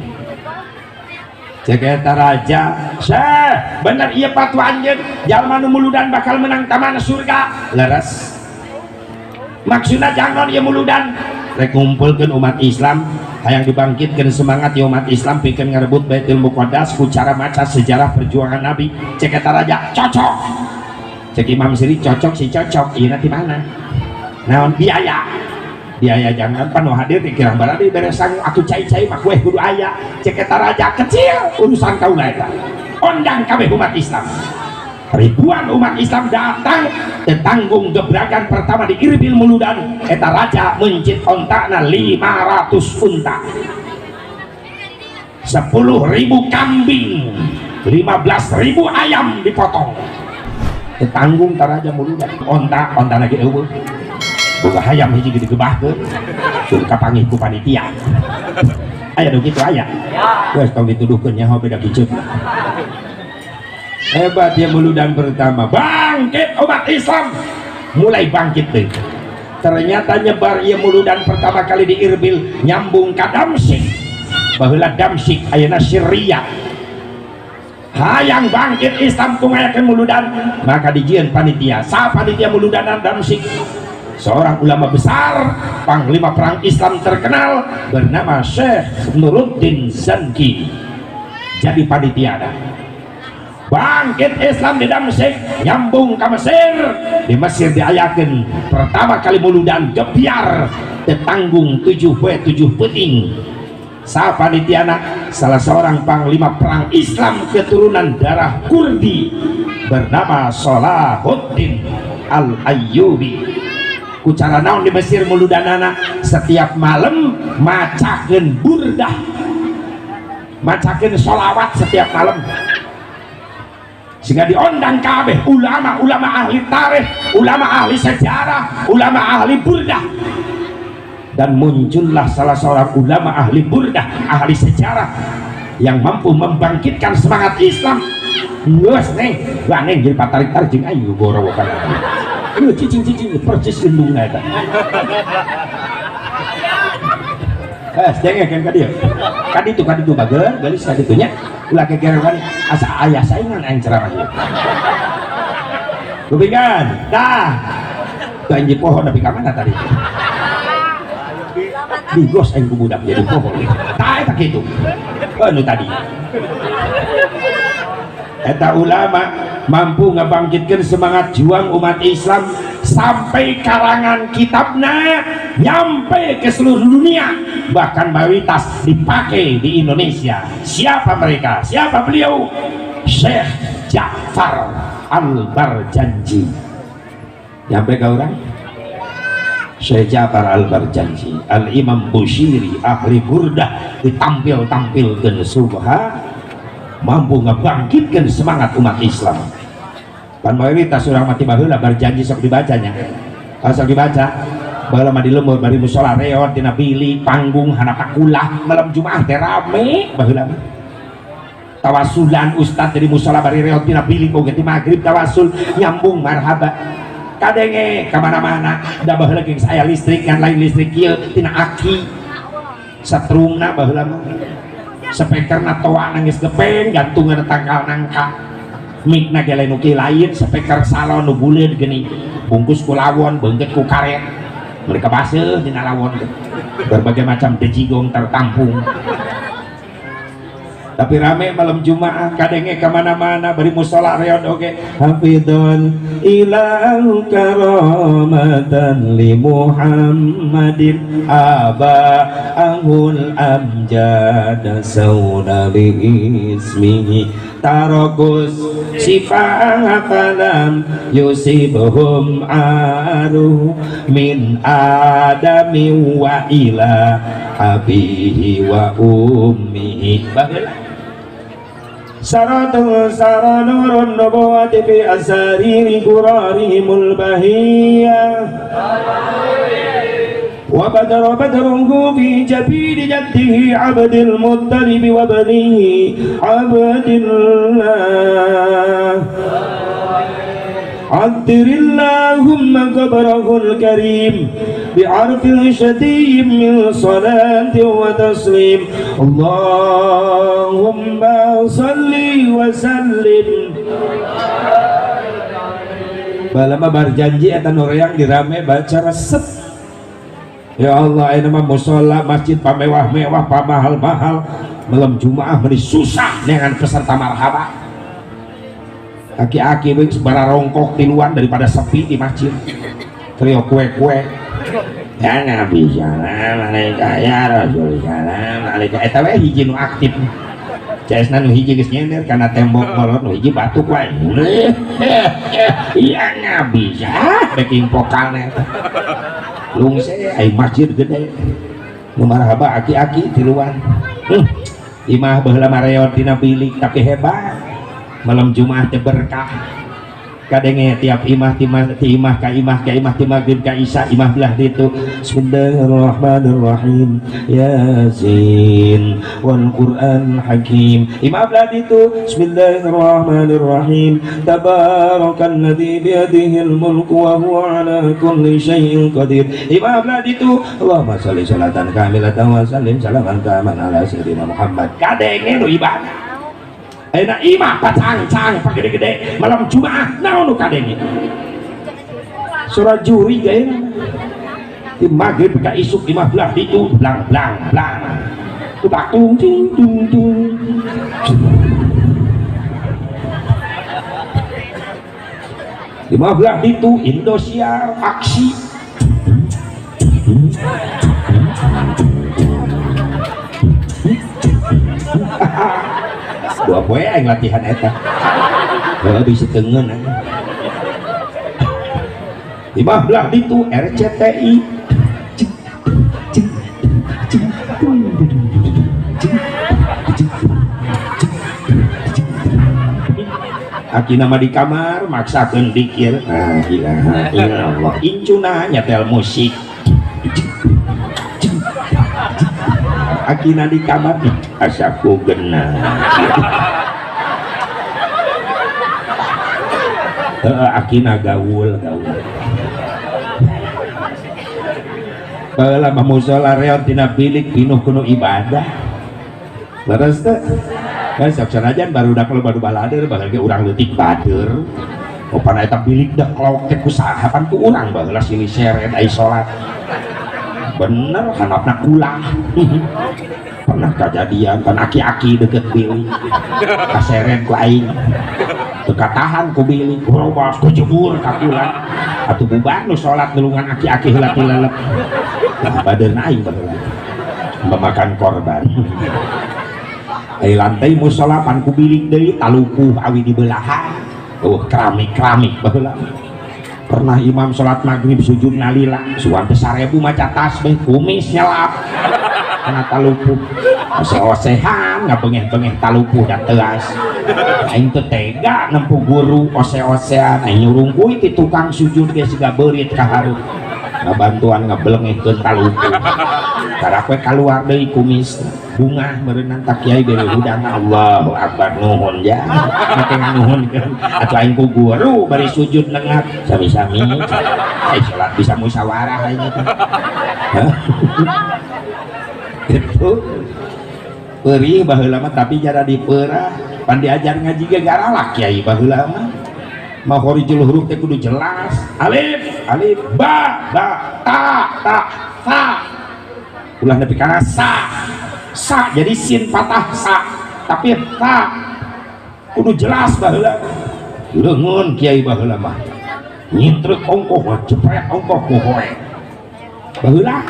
Cek eta raja, Syekh bener ieu fatwa anjeun jalma nu muludan bakal menang taman surga. Leres maksudnya jangan ieu muludan rek ngumpulkeun umat Islam hayang dibangkitkeun semangat ya umat Islam pikeun ngarebut Baitul Muqaddas ku cara maca sejarah perjuangan Nabi. Cek eta raja cocok, cek Imam Syiri cocok si cocok ieu ti mana naon biaya jangan panu hadir dikira barade beres sangu atuh cai-cai mah kueh kudu aya. Cek eta raja kecil urusan kaula eta ondang kabeh umat Islam. Ribuan umat Islam datang tetanggung gebrakan pertama di Irbil muludan eta raja mencit ontakna 500 unta 10.000 kambing 15.000 ayam dipotong tetanggung taraja muludan onta lagi eueuh boga hayam hiji digebahkeun tur kapangih ku panitia aya do kitu aya geus tong dituduhkeun nyaho beda kiceuk. Hebat ya muludan pertama bangkit umat Islam mulai bangkit deh. Ternyata nyebar ia muludan pertama kali di Irbil nyambung ke Damsyik baheula Damsyik ayeuna Syria hayang bangkit Islam kungayakeun muludan maka dijieun panitia sa panitia muludanan Damsyik seorang ulama besar panglima perang Islam terkenal bernama Syekh Nuruddin Zanki jadi panitia dah. Bangkit Islam di Damsyik nyambung ke Mesir. Di Mesir diayakeun pertama kali muludan gebiar tetanggung 7 peting sa panitiana salah seorang panglima perang Islam keturunan darah Kurdi bernama Salahuddin Al-Ayyubi. Ku cara naon di Mesir muludanana setiap malam macakeun burdah macakeun sholawat setiap malam sehingga diondang kabeh ulama ahli tarikh, ulama ahli sejarah, ulama ahli burdah. Dan muncullah salah seorang ulama ahli burdah, ahli sejarah yang mampu membangkitkan semangat Islam. Geus neng, neng jadi patarik-tarik jeung ayu gorowokan. Cicing persis gendungna eta. Dengekeun ka dieu. Ka ditu bageun, geulis ka ditu nya. Ulah kegerewan asa aya saingan aing ceramah ieu. Kupingan, tah. Banji pohon tapi ka mana tadi? Digos aing ku budak jadi pohon. Tah eta kitu. Anu tadi. Eta ulama mampu ngabangkitkeun semangat juang umat Islam sampai karangan kitabna nyampe ke seluruh dunia, bahkan mayoritas dipakai di Indonesia. Siapa mereka? Siapa beliau? Syekh Ja'far Al-Barjanji. Nyampe ke orang? Syekh Ja'far Al-Barjanji, Al-Imam Bushiri ahli burdah ditampil-tampilkeun subha mampu ngebangkitkan semangat umat Islam. Pan mayoritas orang mati baheula berjanji sok dibacanya. Sok dibaca baheula mah di lembur bari musala reot dina pilih panggung hanapak kulah malam Jumaah teh rame baheula. Tawasulan ustad dari musala bari reot dina pilih boga ti magrib tawasul nyambung marhaba. Kadenge ka mana-mana da baheula geus aya listrik ngan lain listrik kieu tina aki. Satrungna baheula mah. Speakerna toa nangis gepeng gantungan tangkal nangka mikna ge lain uki lain speaker salon nu buleud geuning bungkus ku lawon beungkeut ku karet mereka baseuh dina lawon berbagai macam dejigong tertampung. Tapi rame malam Jumaah kadenge kemana-mana beri musola reot oke hafidun ilahu karamatan li Muhammadin aba angul amjad sauna bi ismihi tarakus sifahalam yusibuhum aru min adami wa ila abihi wa ummihi Saratul saranurun nubuwati fi asariri kurarihimul bahiyah wa badara badruhu fi jabiri jaddihi abdil muttalib wa banihi abdillah عطر اللهم قبره الكريم بعرف شديد من صلاة وتسليم اللهم صل وسلم balama berjanji eta nu reang dirame baca resep ya Allah ini mah musola masjid pamewah-mewah pamahal-mahal malam Jumaah beri susah dengan peserta marhabah aki-aki wis bararongkok tiluan daripada sepi di masjid trio kue-kue ya Nabi salam alaika ya Rasul salam alaika eta we hiji nu aktif caesna nu hiji geus nyender kana tembok bolot nu hiji batuk wae ya Nabi salam beuking vokalna lungse ai masjid gede nu marhaba aki-aki tiluan imah baheula mareot dina bilik tapi hebat malam Jumaah teh berkah kadenge tiap imah ti imah ka imah ti maghrib ka isya imah belah ditu bismillahirrahmanirrahim yasin wal qur'an hakim imah belah ditu bismillahirrahmanirrahim tabarakalladzi biyadihil mulku wa huwa ala kulli syai'in qadir imah belah ditu Allahumma shalli sholatan kamilatan wa sallim salaman taman ala sayyidina Muhammad kadenge nu ibadah ayeuna imah pacang-cang pagede-gede malam Jumaah naon nu kadenge surah juri ge di maghrib ka isuk imah belah ditu blang blang blang utak tung ting tung tung imah belah ditu Indosiar aksi dua poe aing latihan eta bisa tengen imah belah ditu RCTI aki nama di kamar maksakeun dikir la ilaha illallah incuna nyetel musik akina di kamar asaku genah akina gaul lama musola reot tina bilik pinuh kuno ibadah leres teh kan saksanajan baru dak baru balader baheula urang leutik bader opana eta bilik dah kloket ku sahapan ku urang baheula silih seret ai salat bener hanapna kulah pernah kejadian kan aki-aki deket bilik kaseret lain teka tahan ku bilik kurobas ku jebur kakulan atuh bubar nu salat nulungan aki-aki heula tilelep badeuna aing baheula memakan korban ai lantai musola pan ku bilik deui talupuh awi di belahan keramik baheula pernah imam sholat maghrib sujud nalila suan teh 1000 maca tasbih kumis nyelap karena talupuh ose-osehan ngabengeh-bengeh talupuh dan teas aing teu tega nempuh guru ose-osehan aing nyurung kuy ti tukang sujud ge siga beurit ka hareup ngabantuan ngablengehkeun talupuh karape kaluar deui kumis bunga meureunna tak kiai bere hudang Allahu akbar nuhun ya make nuhunkeun atuh aing ku guru bari sujud nengat sami-sami ai salat bisa musyawarah aing teh itu perih baheula mah tapi jara dipeurah pan diajar ngaji ge garalak kiai baheula mah makhorijul huruf teh kudu jelas. Alif alif ba ta fa ulah nepi kana sa jadi sin patah sa tapi ta kudu jelas baheula. Leungeun kiai baheula mah nyintrek ongkoh cepet ongkoh ku hoe baheula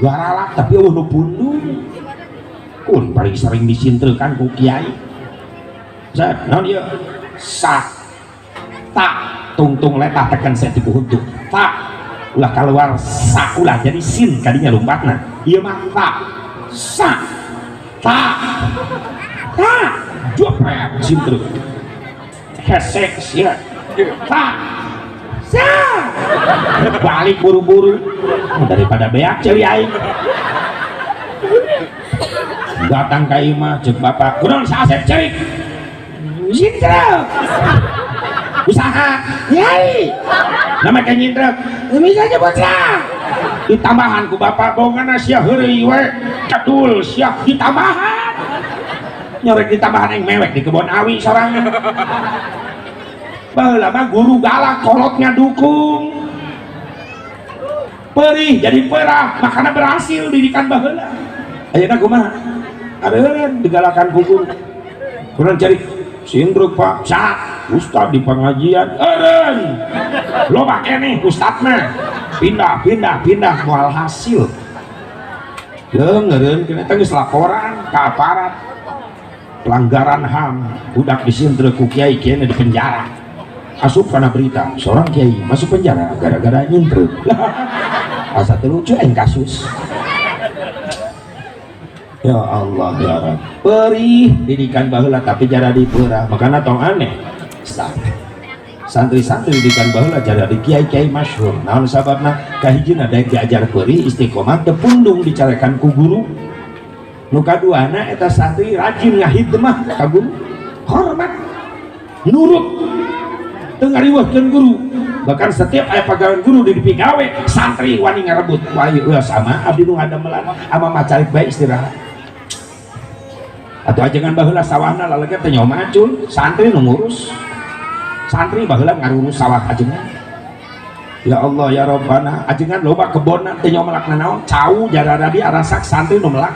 garalak tapi eueuh nu pundung kun paling sering disintrekan ku kiai. Zat naon ieu sa tak tungtung letah tekan saya tipu huntu tak ulah keluar sa ulah jadi sin kadinya lumbatna ieu mah tak sa tak jopet sintrek hesek sia tak sa balik buru-buru daripada beak ceri aing datang ka imah ceuk bapak kunaon saasep cerik sintrek usaha yai nama kan nyindrek bisa nyebut lah ditambahan ku bapak bongan sia heureuy we cadul sia ditambahan nyorek ditambahan yang mewek di kebon awi sorangan baheula mah guru galak kolot ngadukung perih jadi perah makanya berhasil didikan baheula ayeuna kumaha adeureun digalakan ku guru kurang cari sindruk pak cak ustad di pengajian eren lo pakai nih ustad mah pindah mual hasil ngeren kena geus laporan ke aparat pelanggaran HAM budak disindruk ku kiai kiai di penjara asup karena berita seorang kiai masuk penjara gara-gara nyindruk asa teu lucu kasus. Ya Allah ya Rabb perih didikan baheula tapi jara dipeurah makana tong aneh santri-santri didikan baheula jara di kiai-kiai masyhur naon sababna kahijina daek diajar perih istiqomah teu pundung dicarekan ku guru nu kaduana eta santri rajin ngahidmah ka guru hormat nurut teu ngariweuhkeun guru bahkan setiap aya pagawean guru di dipigawe santri wani ngarebut wah ieu sama abdi nu ngadamelan ama macarik bae istirahat atau ajengan baheula sawahna lalege teh nyaho macul santri nu ngurus santri baheula ngarurus sawah ajengan. Ya Allah ya Rabbana ajengan loba kebonna teh nyaho melakna naon cau jarada di arasak santri nu melak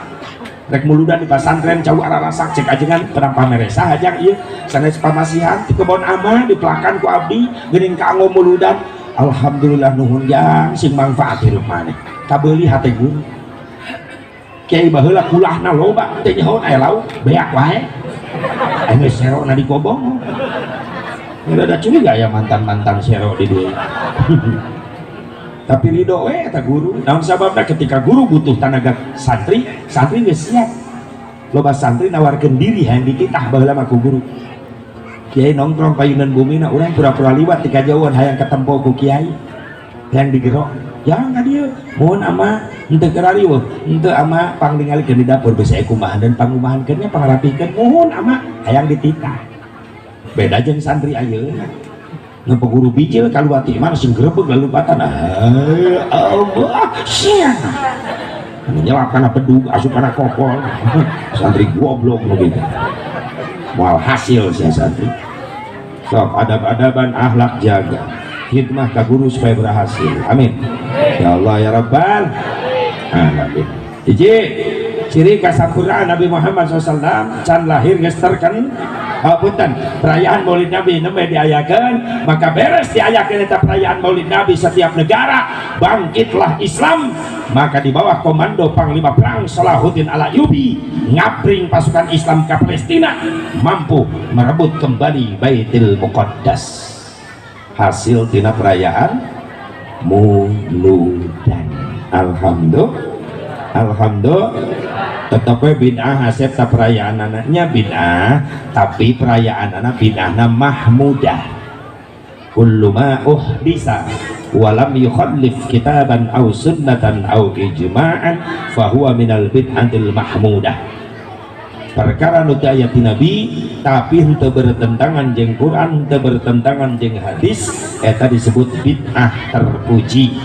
rek muludan di pasantren cau arasak cek ajengan pedang pameresa hajang ieu sanes pamasihan di kebon amah dipelakan ku abdi geuning kanggo muludan alhamdulillah nuhun jang sing manfaat hirup maneh kabeuli hate guru kiai baheula kulahna loba teh nyaho aya lauk beak wae aya sero na digobong ada curiga ya mantan-mantan sero di dia tapi ridho we eta guru naon sababna ketika guru butuh tenaga santri geus siap loba santri nawarkeun diri hayang dititah baheula mah ku guru kiai nongkrong payunan bumina urang pura-pura liwat ti kajauhan hayang ketempo ku kiai hayang digerok jangan dia mohon ama henteu kerariweuh henteu ama panglingalikeun di dapur bisa kumahan dan pangumahankeunnya pangarapikeun mohon ama hayang dititah beda jeung santri ayeuna nu guru bijil kaluati mah sing grebeg lalu batan Allah sia nyelap kana bedug asup kana kokol santri goblok begitu moal hasil si santri sok adab-adaban akhlak jaga khidmah ka guru supaya berhasil amin ya Allah ya Rabbal alamin. Hiji ciri kasampurnaan Nabi Muhammad SAW can lahir geus terken punten perayaan Maulid Nabi nembe diayakeun maka beres diayakeun eta perayaan Maulid Nabi setiap negara bangkitlah Islam maka di bawah komando Panglima Perang Salahuddin Al-Ayyubi ngapring pasukan Islam ke Palestina mampu merebut kembali Baitul Muqaddas hasil tina perayaan Muludan alhamdulillah tetapi bid'ah asep ta perayaan anaknya bid'ah tapi perayaan anak bid'ahna mahmudah kullu ma uhdisa walam yukhallif kitaban aw sunnatan aw ijma'an fahuwa minal bid'atil mahmudah perkara nu teu aya ti Nabi tapi henteu bertentangan jeung Quran henteu bertentangan jeung hadis eta disebut bid'ah terpuji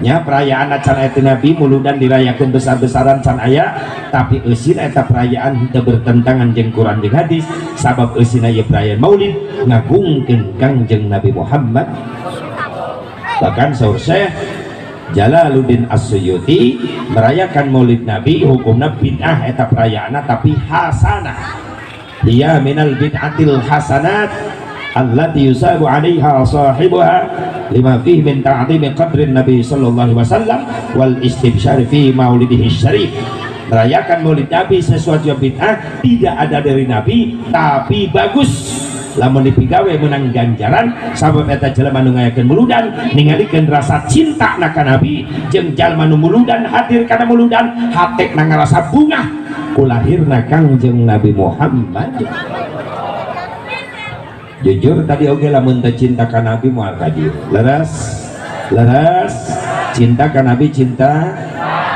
nya perayaan can eta Nabi muludan dirayakeun besar-besaran can aya tapi eusin eta perayaan teu bertentangan jeung Quran jeung hadis sabab eusin aya perayaan Maulid ngagungkeun Kangjeng Nabi Muhammad. Bahkan saur Syekh Jalaluddin As-Suyuti merayakan Maulid Nabi hukumna bid'ah eta perayaanna tapi hasanah. Dia minal bid'atil hasanat allati yusabu 'alaiha sahibuha lima fihi min ta'zimi qadrin Nabi sallallahu alaihi wasallam wal istibsyar fi maulidihi syarif. Merayakan Maulid Nabi sesuatu yang bid'ah tidak ada dari Nabi tapi bagus. Lamun dipigawe menang ganjaran sabab eta jelema nu ngayakeun muludan ningalikeun rasa cinta na ka Nabi jeung jalma nu muludan hadir kana muludan hatekna ngarasa bungah ku lahirna Kangjeng Nabi Muhammad. Jujur tadi oge lamun teu cinta ka Nabi moal ka dieu. Leres cinta ka Nabi cinta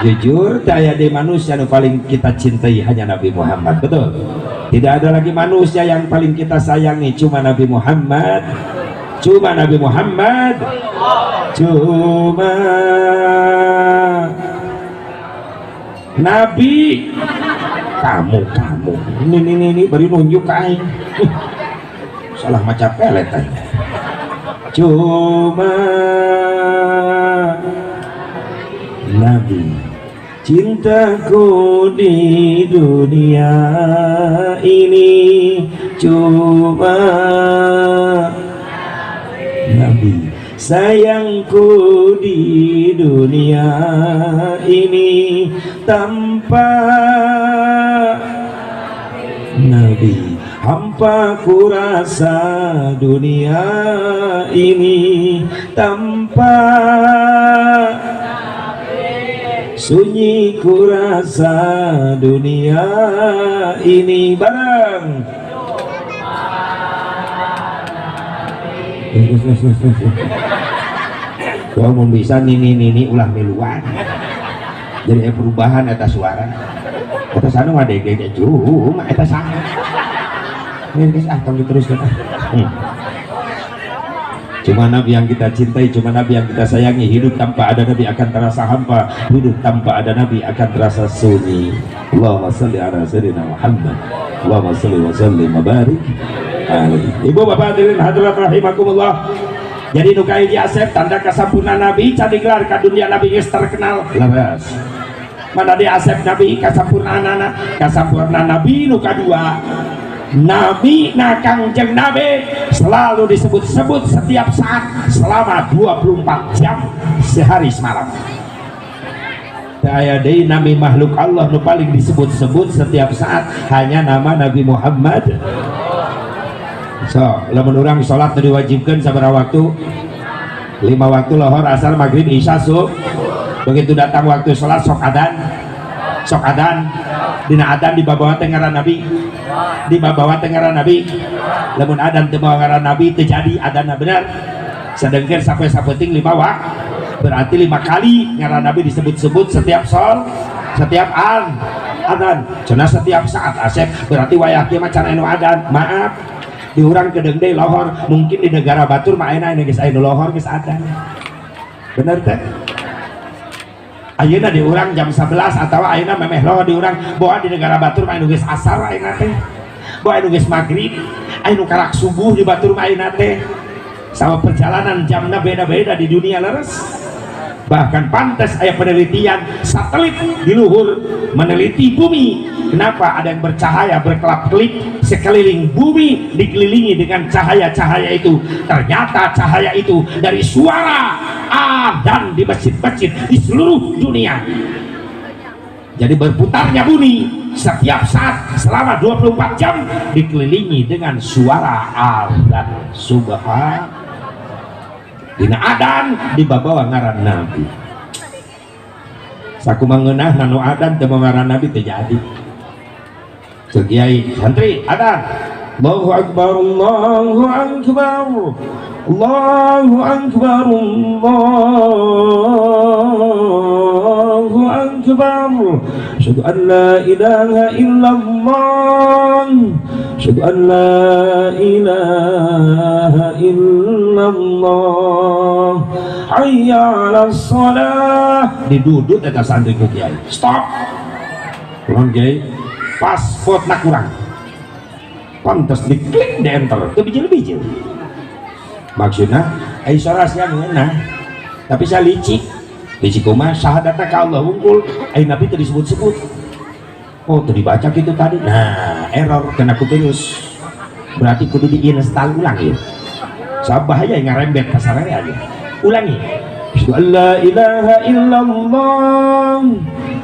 jujur teh aya di manusia nu paling kita cintai hanya Nabi Muhammad. Betul? Tidak ada lagi manusia yang paling kita sayangi cuma Nabi Muhammad. Cuma Nabi Muhammad. Cuma Nabi. Kamu ini beri nunjuk ka aing. Salah maca pelet aja. Cuma Nabi cintaku di dunia ini cuma Nabi sayangku di dunia ini tanpa Nabi hampa ku rasa dunia ini tanpa sunyi ku rasa dunia ini bareng kalau mau bisa nini ulah miluan jadi perubahan atas suara atas sana mah dege cuma atas sana guys tong diteruskan cuma Nabi yang kita cintai, cuma Nabi yang kita sayangi. Hidup tanpa ada Nabi akan terasa hampa, hidup tanpa ada Nabi akan terasa sunyi. Allahumma salli ala sayyidina Muhammad, Allahumma salli wa sallim wa barik alaihi. Ibu bapak hadirin hadirat rahimakumullah. Jadi nu ka hiji Asep tanda kasampurna Nabi can digelar ka dunia Nabi geus terkenal leres. Mana di Asep Nabi kasampurnana kasampurna Nabi nu kadua Nabi na Kangjeng Nabi selalu disebut-sebut setiap saat selama 24 jam sehari semalam. Daya deui Nabi makhluk Allah nu paling disebut-sebut setiap saat hanya nama Nabi Muhammad. So, lamun urang salat teu diwajibkeun sabaraha waktu? 5 waktu lohor, asar, maghrib, isya, subuh. Begitu datang waktu salat sok adan. Dina adan di bawah tengaran Nabi. Di bawah tengaran Nabi. Lamun adan teu bawa ngaran Nabi teu jadi adanna bener. Sadengkeun sampai sapeting 5 waktu. Berarti 5 kali ngaran Nabi disebut-sebut setiap setiap adan. Cenah setiap saat Asep berarti wayah kieu mah can anu adan. Maaf. Di urang kedeung deui lohor, mungkin di negara batur mah ayeuna geus aya lohor geus adan. Bener teh? Ayeuna di urang jam 11 atau ayeuna memeh lohor di urang, boa di negara batur mah anu geus asar ayeuna teh. Boa anu geus magrib, anu karak subuh di batur mah ayeuna teh. Sama perjalanan jamna beda-beda di dunia leres. Bahkan pantas aya penelitian satelit di luhur meneliti bumi. Kenapa ada yang bercahaya berkelap-kelip sekeliling bumi dikelilingi dengan cahaya-cahaya itu? Ternyata cahaya itu dari suara adzan di masjid-masjid di seluruh dunia. Jadi berputarnya bumi setiap saat selama 24 jam dikelilingi dengan suara adzan. Subhanallah. Dina adan dibawa ngaran Nabi. Saku mangeunah nanu adan teu ngaran Nabi teu jadi. Kiai santri adan. Allahu akbar Allahu akbar. Allahu akbar Allahu akbar. Asyhadu an la ilaha illallah asyhadu an la ilaha illallah, hayya 'alas shalah. Didudut eta santri ku kiai. Stop. Ulun kiai pas fotna kurang. Pantes diklik di enter, teu bijil-bijil. Maksudna ai sorasnya ngeunah. Tapi saya licik. Licik kumaha syahadatna ka Allah unggul, ai nabi teu disebut-sebut. Oh, teu dibaca gitu tadi. Nah, error kena kuterus. Berarti kudu diinstal ulang ya. Sabab bahaya ngarembet pasarane aja. Ulangi. Asyhadu an la ilaha illallah.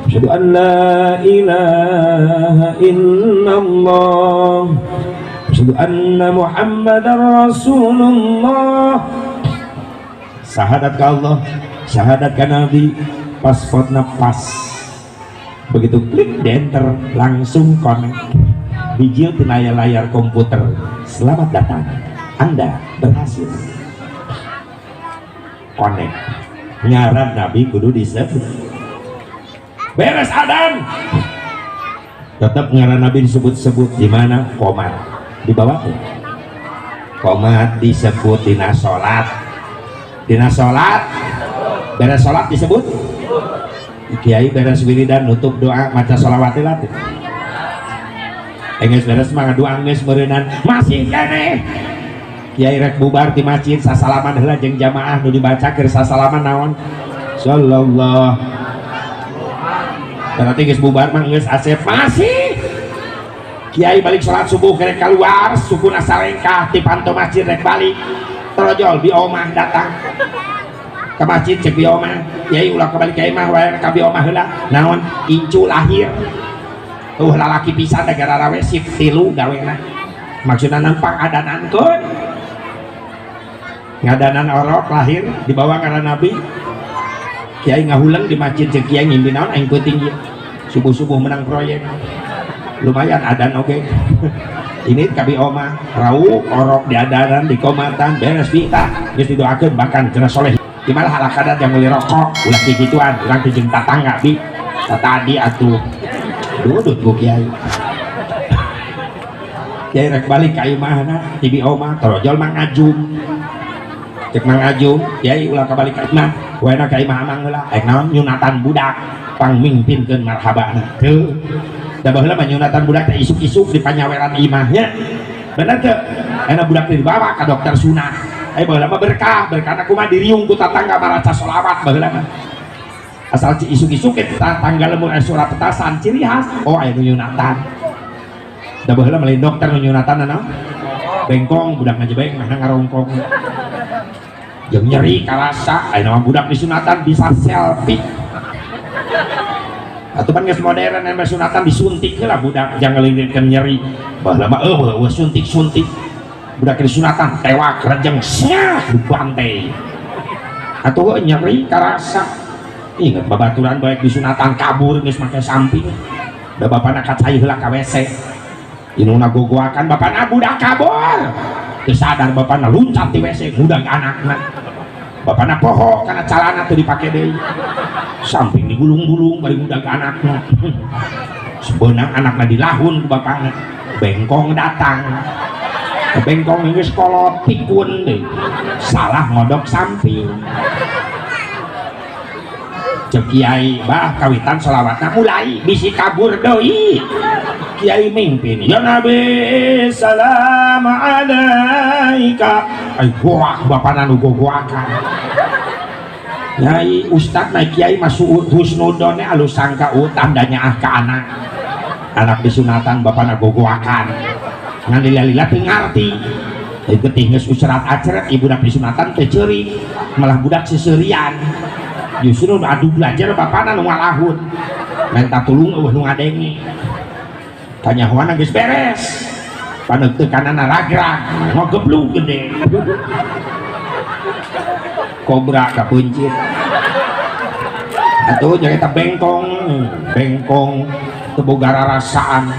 Asyhadu an la ilaha illallah. Asyhadu anna Muhammadar Rasulullah. Syahadat ka Allah, syahadat ka Nabi, pasportna pas. Begitu klik di enter langsung connect. Bijil tina layar komputer. Selamat datang, Anda berhasil connect. Ngaran Nabi kudu disebut. Beres adan. Tetap ngaran Nabi disebut-sebut. Di mana? Komat. Di bawah tuh. Komat disebut dina salat. Dina salat. Beres salat disebut. Kiai beres wiridan nutup doa maca sholawat lah. Enggeus beres mah doa geus meureunnan masih keneh. Kiai rek bubar di masjid sasalaman heula jeung jamaah nu dibaca keur sasalaman naon? Sallallahu. Berarti geus bubar mah geus asep masih. Kiai balik salat subuh kerek keluar sukuna salengkah ti panto masjid rek balik. Terojol di omah datang ke masjid cek di omah. Kiai ulah kembali kiai mah wae ka di omah heula. Naon? Incu lahir. Tuh lalaki pisan da gara rawe shift 3 gawena. Maksudna nampang adanankeun. Ngadanan orok lahir dibawa karena Nabi. Kiai ngahulang di masjid cek kiai ngimpi naon aing peuting ieu. Subuh-subuh menang proyek. Lumayan adan oke. Ini kabi omah rauh orok di adanan di komatan beres pita geus didoakeun bahkan cenah soleh. Gimana halakadat yang beli rokok ulah gituan urang teh jeung tatangga bi tadi atuh dudut ku kiai. Kiai rek balik ka imahna ti bi omah torojol Mang Ajum. Cek Mang Ajum kiai ulah kabalik ka imah waena ka imah amang heula aek naon nyunatan budak pangmingpinkeun marhabana teu. Da baheula mah nyunatan budak teh isuk-isuk di panyaweran imahnya. Bener teu? Enak budak teh dibawa ka dokter sunah. Ayo baheula mah berkah kumaha diriung ku tatangga maraca sholawat baheula mah. Asal isuk-isuk ke tatangga lemur surat petasan ciri khas. Oh aya nu nyunatan. Da baheula mah dokter nu nyunatan naon? Bengkong budak ngajebeng mah ngarongkong. Jeung nyeri karasa aya nama budak disunatan bisa selfie. Atau kan geus modern yang sunatan disuntik lah budak jangan ngelilitkeun nyeri baheula mah eueuh suntik budak disunatan tewak rejeng syah di pantai atuh nyeri karasa inget babaturan baik disunatan kabur geus make samping da bapana kacai heula ka WC inuna gogoakan bapana budak kabur teu sadar bapana luncat di WC budak anakna bapana poho karena calana tuh dipake deui samping digulung-gulung bari budak anakna sebenang anakna dilahun ku bapana bengkong datang bengkong geus kolot pikun deui salah ngodok samping cek kiai bah kawitan sholawatna mulai bisi kabur deui kiai mimpin ya Nabi salam alaika ay goak bapana nu gogoakan Nyai Ustad naik kiai masuk husnudonnya alus sangka tandanya ah ke anak disunatan bapana gogoakan ngan lila-lila teu ngarti getih geus usrat acret ibu budak disunatan teu ceuri malah budak seserian justru adu belajar bapana nu ngalahun minta tulung eueuh nu ngadenge tanyahoana geus beres paneuk teu kanana ragrag ngogeblug gede kobra kapuncit atuh nyarita bengkong teu boga rarasaan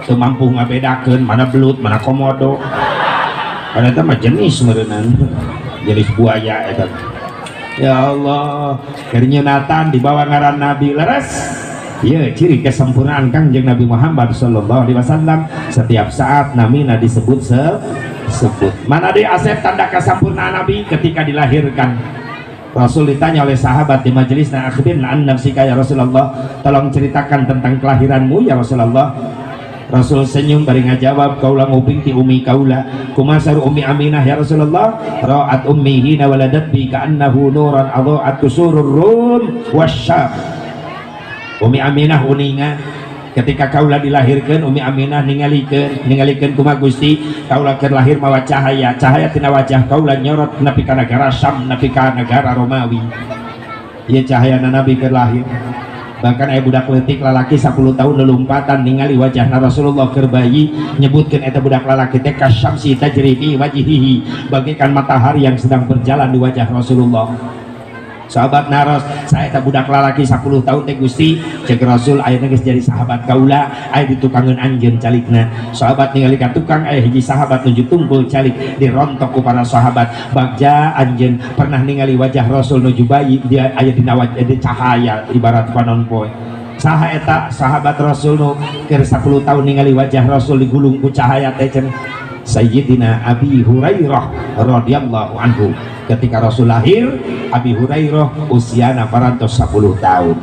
teu mampu ngabedakeun mana belut mana komodo pada eta mah jenis meureunnan jenis buaya eta ya Allah keur nyunatan dibawa ngaran Nabi leres ya ciri kesempurnaan Kangjeng Nabi Muhammad sallallahu alaihi wasallam setiap saat namina disebut sebut. Mana dia Asep tanda kesempurnaan Nabi ketika dilahirkan. Rasul ditanya oleh sahabat di majelis, "Na akhbirna an nafsika ya Rasulullah, tolong ceritakan tentang kelahiranmu ya Rasulullah." Rasul senyum bari ngajawab, "Kaula nguping ti umi kaula, kumasar umi Aminah ya Rasulullah, ra'at ummi hina waladat bi ka'annahu nuran adha'at kusurur rum wasyab." Umi Aminah uninga ketika kaula dilahirkan, Umi Aminah ningalikeun kumaha Gusti, kaula keur lahir mawa cahaya tina wajah kaula nyorot nepi ka negara Syam, nepi ka negara Romawi. Ieu cahayana Nabi keur lahir. Bahkan aya budak leutik lalaki 10 tahun lelumpatan ningali wajahna Rasulullah keur bayi, nyebutkeun eta budak lalaki teh kasyamsi tajri fi wajhihi, bagaikan matahari yang sedang berjalan di wajah Rasulullah. Sahabat naros, saya tak budak lalaki 10 tahun teh Gusti, cek Rasul ayeuna geus jadi sahabat kaula, aya ditukangkeun anjeun calikna. Sahabat ningali ka tukang, aya hiji sahabat nuju tunggul calik dirontok ku para sahabat. Bagja anjeun pernah ningali wajah Rasul nuju bayi, dia aya dina wajah cahaya ibarat panon poe. Saha eta sahabat Rasul nu keur 10 tahun ningali wajah Rasul digulung ku cahaya teh cenah Sayyidina Abi Hurairah radhiyallahu anhu. Ketika Rasul lahir, Abi Hurairah usiana parantos 10 tahun.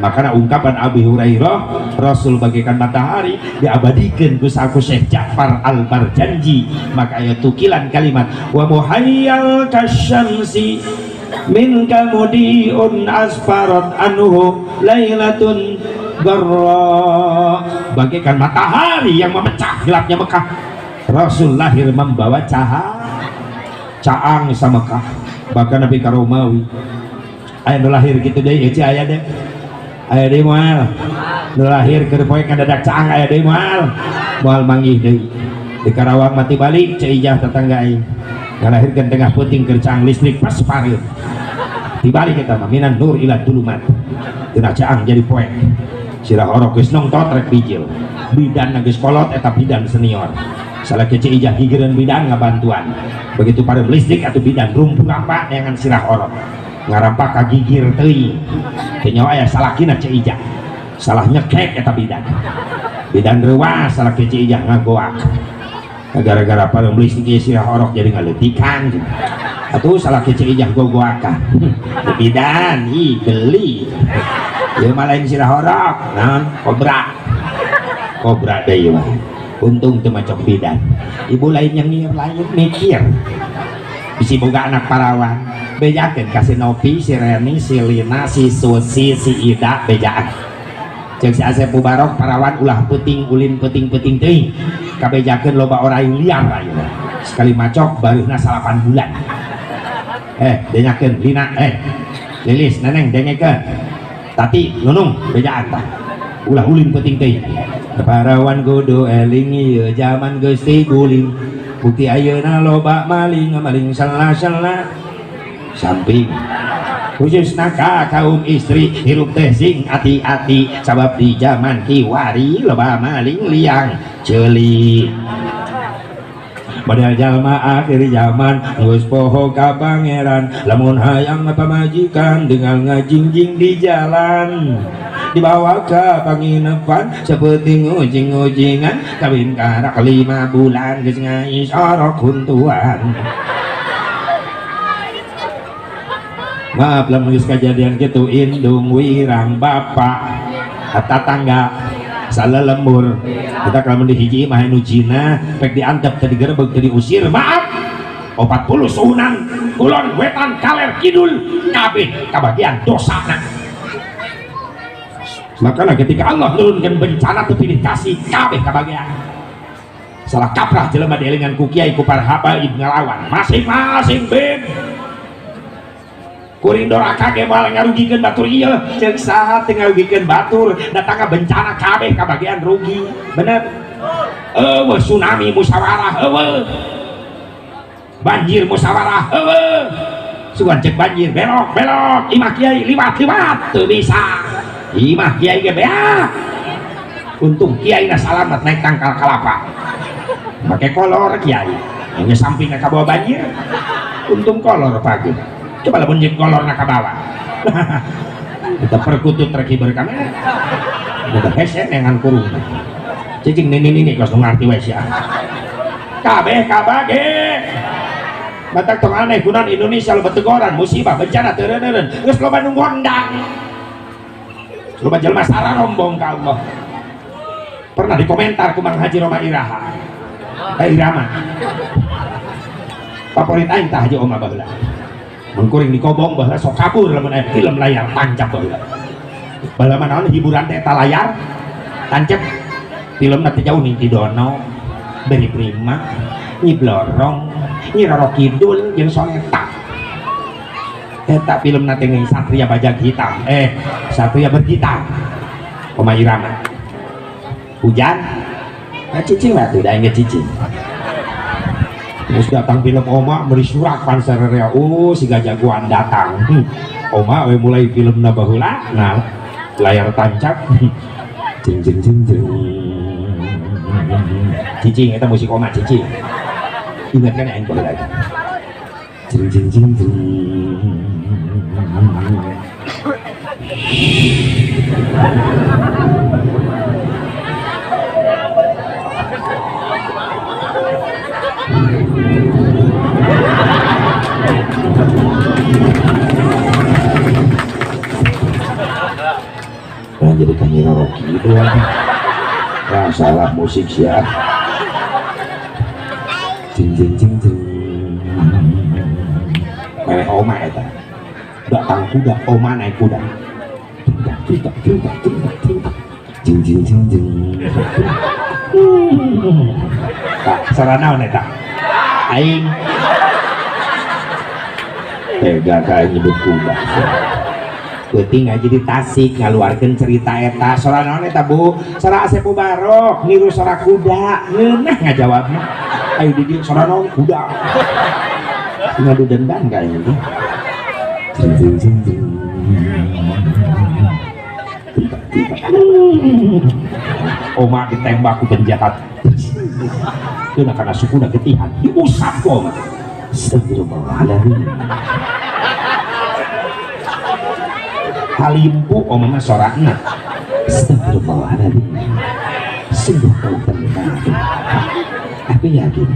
Makanya ungkapan Abi Hurairah, Rasul bagaikan matahari, diabadikan ku saku Syekh Ja'far Al-Barjanji. Maka aya tukilan kalimat wa muhayyal kasyamsi min kamudiun asfarat anhu lailatun garra. Bagaikan matahari yang memecah gelapnya Mekah, Rasul lahir membawa caang sama Mekah. Bahkan Nabi Karomawi aya nu lahir kitu deui eci aya deh. Aya deui moal. Nu lahir keur poe kadadak caang aya deui moal. Moal manggih deui. Di Karawang mati balik ceijah tetangga aing. Ngalahirkeun tengah peuting keur caang listrik pas pareut. Dibalik kita mah minan nur ila dulumat. Tina caang jadi poe. Sirah orok geus nongtot rek bijil. Bidan geus kolot eta bidan senior. Salah kece ijah higiran bidan ngabantuan. Begitu pada listrik atau bidan rumpu rampak dengan sirah orok ngarampak kagigir teuing teu nyawa aya salakina ce ijah salah nyekek eta bidan reuas salah kece ijah ngagoak gara-gara pada listrik sirah orok jadi ngaleutikan atuh salah kece ijah gogoakan bidan ih geli ieu mah lain sirah orok naon kobra deui mah. Untung teu macam bidan. Ibu lain yang lain mikir. Bisi boga anak parawan. Bejakeun ka si Nopi, si Reni, si Lina, si Susi, si Ida bejaan. Jeung si Asep Mubarok parawan ulah peuting ulin peuting teuing. Kabejakeun loba orang liar ayeuna. Sekali macok baruhna 8 bulan. Denyakeun Lina, Lilis, Neneng dengekeun. Tati, Nunung bejaan tah. Ulah ulin peuting teuing. Parawan kudu eling ieu zaman geus tiguling bukti ayeuna loba maling salah samping khususna ka kaum istri hirup teh sing hati-hati sabab di zaman kiwari loba maling liang ceuli. Padahal jalma akhir zaman geus poho ka pangeran lamun hayang pamajikan dengan ngajingjing di jalan dibawa ke penginapan seperti ngujing-ngujingan kawin karak 5 bulan geus ngais orok huntuan. Maaf lamun geus kejadian kitu indung wirang bapak tetangga salah lembur kita kalau dihiji mah nu jina pek diantep teu digerebeg teu diusir maaf 40 suhunan kulon wetan kaler kidul kabeh kabagian dosana. Makanya ketika Allah turunkan bencana teu pilih kasih kabeh kabagian salah kaprah jelema dielingan ku kiai ku para habaib ngalawan masing-masing bed kuring doraka ge moal ngarugikeun batur ieu ceuk saha teu ngarugikeun batur datangna bencana kabeh kabagian rugi bener. Eueuh tsunami musyawarah eueuh banjir musyawarah eueuh sugan cek banjir belok imah kiai liwat teu bisa imah kiai ge beak untung kiai na salamet naik tangkal kalapa make kolor kiai yang sampingna ka bawah banjir untung kolor pagi coba lamun jeung kolorna ka bawah kita perkutut rek hiber kamera udah hese nengan kurung cicing ini kos ngerti wes ya kabeh batak tong aneh kunan Indonesia lo betegoran musibah bencana teureun geus loba nu ngondang loba jelema sararombong ka Allah. Pernah dikomentar ku Mang Haji Roma Iraha Irama favorit aing tah Haji Oma baheula mun kuring dikobong baheula sok kabur lamun aya film layar tancap baheula baheula mah naon hiburan teh eta layar tancap film nanti jauh nih di Dono Beri Prima Nyi Blorong Nyi Roro Kidul jeung Soneta eta film nanti ngeun Satria Bajag Hitam Satria Berhitam Oma Irama hujan cicing lah tuh dah inget cicing terus datang film Oma beri surat pansernya si jagoan datang Oma mulai film baheula nah layar tancap jeng cicing itu musik Oma cicing ingat kan yang boleh lagi jeng jadi Nyi Roro Kidul salah musik ya jeng meleh Oma eta datang kuda Oma naik kuda jeng tak sarana eta aing tega kayak nyebut kuda penting aja di Tasik ngaluarkeun cerita eta soal naon eta Bu sora Asep Barok niru sora kuda ngeunah ngajawabna ayo di dieu sora naon kuda ngadu dendam kayaknya tuh Oma ditembak ku penjahat itu karena suku udah ketihan diusap kok astagfirullahaladzim halimpu Oma mah sorakna astagfirullahaladzim sungguh kau terlibat aku yakin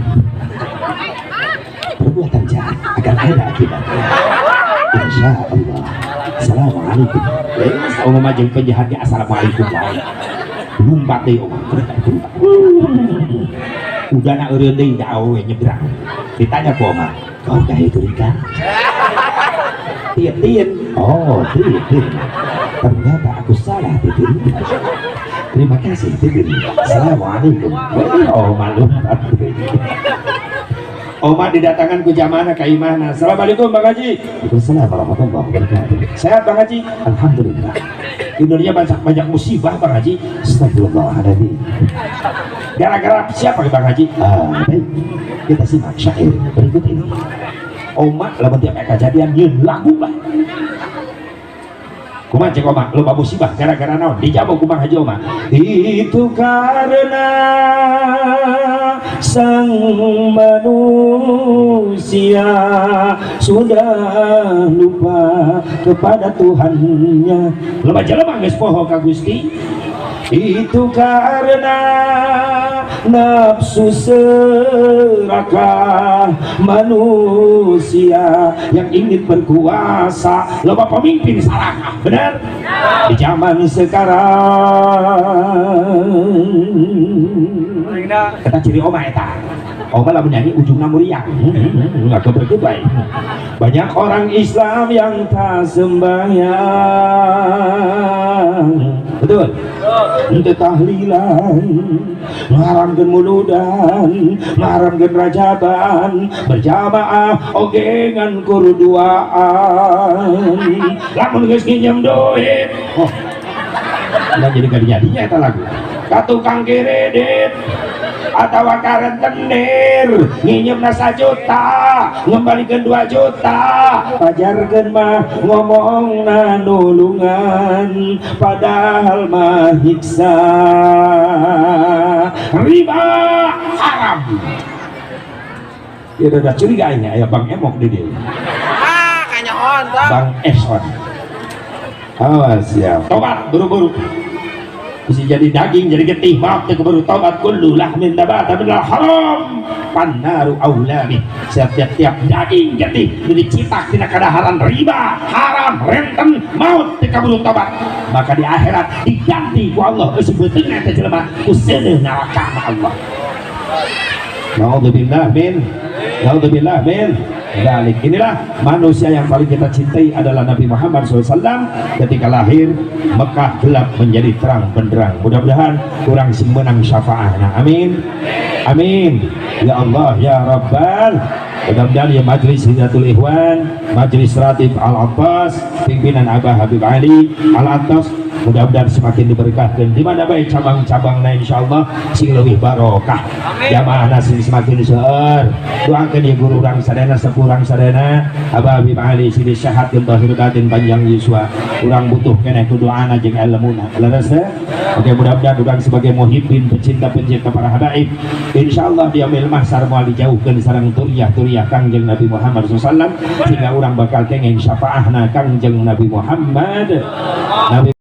perbuatan jahat akan ada akibatnya insya Allah. Assalamualaikum Oma mah jeung penjahatnya assalamualaikum wae lumpat deh Oma udah nak eureun deui da awewe nyebrang ditanya ku Oma kau teh itu Rika Titin oh Titin ternyata aku salah Titin terima kasih Titin assalamualaikum Oma lumpat Oma didatangkan ke jamaah ke imahna. Assalamualaikum Bang Haji. Waalaikumsalam warahmatullahi wabarakatuh. Sehat Bang Haji? Alhamdulillah. Di dunia banyak musibah Bang Haji. Astagfirullahaladzim. Gara-gara siapa Bang Haji? Baik. Kita simak syair berikut ini. Oma lamun tiap kejadian yeun lagu bah. Kumaha cek Oma, loba musibah gara-gara naon? Dijawab ku Bang Haji Oma. Itu karena sang manusia sudah lupa kepada Tuhannya. Loba jelema geus poho ka Gusti. Itu karena nafsu serakah manusia yang ingin berkuasa. Loba pemimpin sarakah, benar? Di zaman sekarang kita ciri Oma eta Oma lah menyanyi ujungnya muriang nggak keberkut baik. Banyak orang Islam yang tak sembahyang betul ente tahlilan ngaramkeun muludan ngaramkeun rajaban berjamaah ogengan kuruduaan lamun geus nginjem duit nggak jadi-jadinya eta lagu ka tukang kiredit atau karentenir nginjem 1 juta ngembalikan 2 juta pajarkeun mah ngomong nulungan padahal mah hiksa riba haram ya udah curiganya ya Bang Emok di dia kanyaon Bang Eson awas ya tobat buru-buru bisa jadi daging jadi getih maaf teu kudu tobat kullu lahmin nabata minal haram pannaru aulami setiap daging getih dicitak tina kadaharan riba haram renten maut teu kudu tobat maka di akhirat diganti ku Allah sebetulnya teh jelema ku seuneu neraka Allah. Naudzubillah min Dalik. Inilah manusia yang paling kita cintai adalah Nabi Muhammad SAW. Ketika lahir Mekah gelap menjadi terang benderang. Mudah-mudahan kurang menang syafaat. Nah, amin amin ya Allah ya Rabbal. Mudah-mudahan ya Majlis Hidayatul Ikhwan, Majlis Ratib Al-Abbas, pimpinan Abah Habib Ali Al-Atas, mudah-mudahan semakin diberkahkan di mana baik cabang-cabangnya insyaallah sing leuwih barokah. Jamaah nasi semakin seueur. Doakeun ya guru urang sadana sepurang sadana Abah Habib Ali sini sehat jeung bahir batin panjang yuswa. Urang butuh keneh ku doana jeung ilmuna. Leres teh? Oke, mudah-mudahan urang sebagai muhibbin pecinta-pecinta para habaib insyaallah dia yaumil mahsyar moal dijauhkeun sareng turiyah Kangjeng Nabi Muhammad SAW sehingga orang bakal kengeng syafaahna Kangjeng Nabi Muhammad.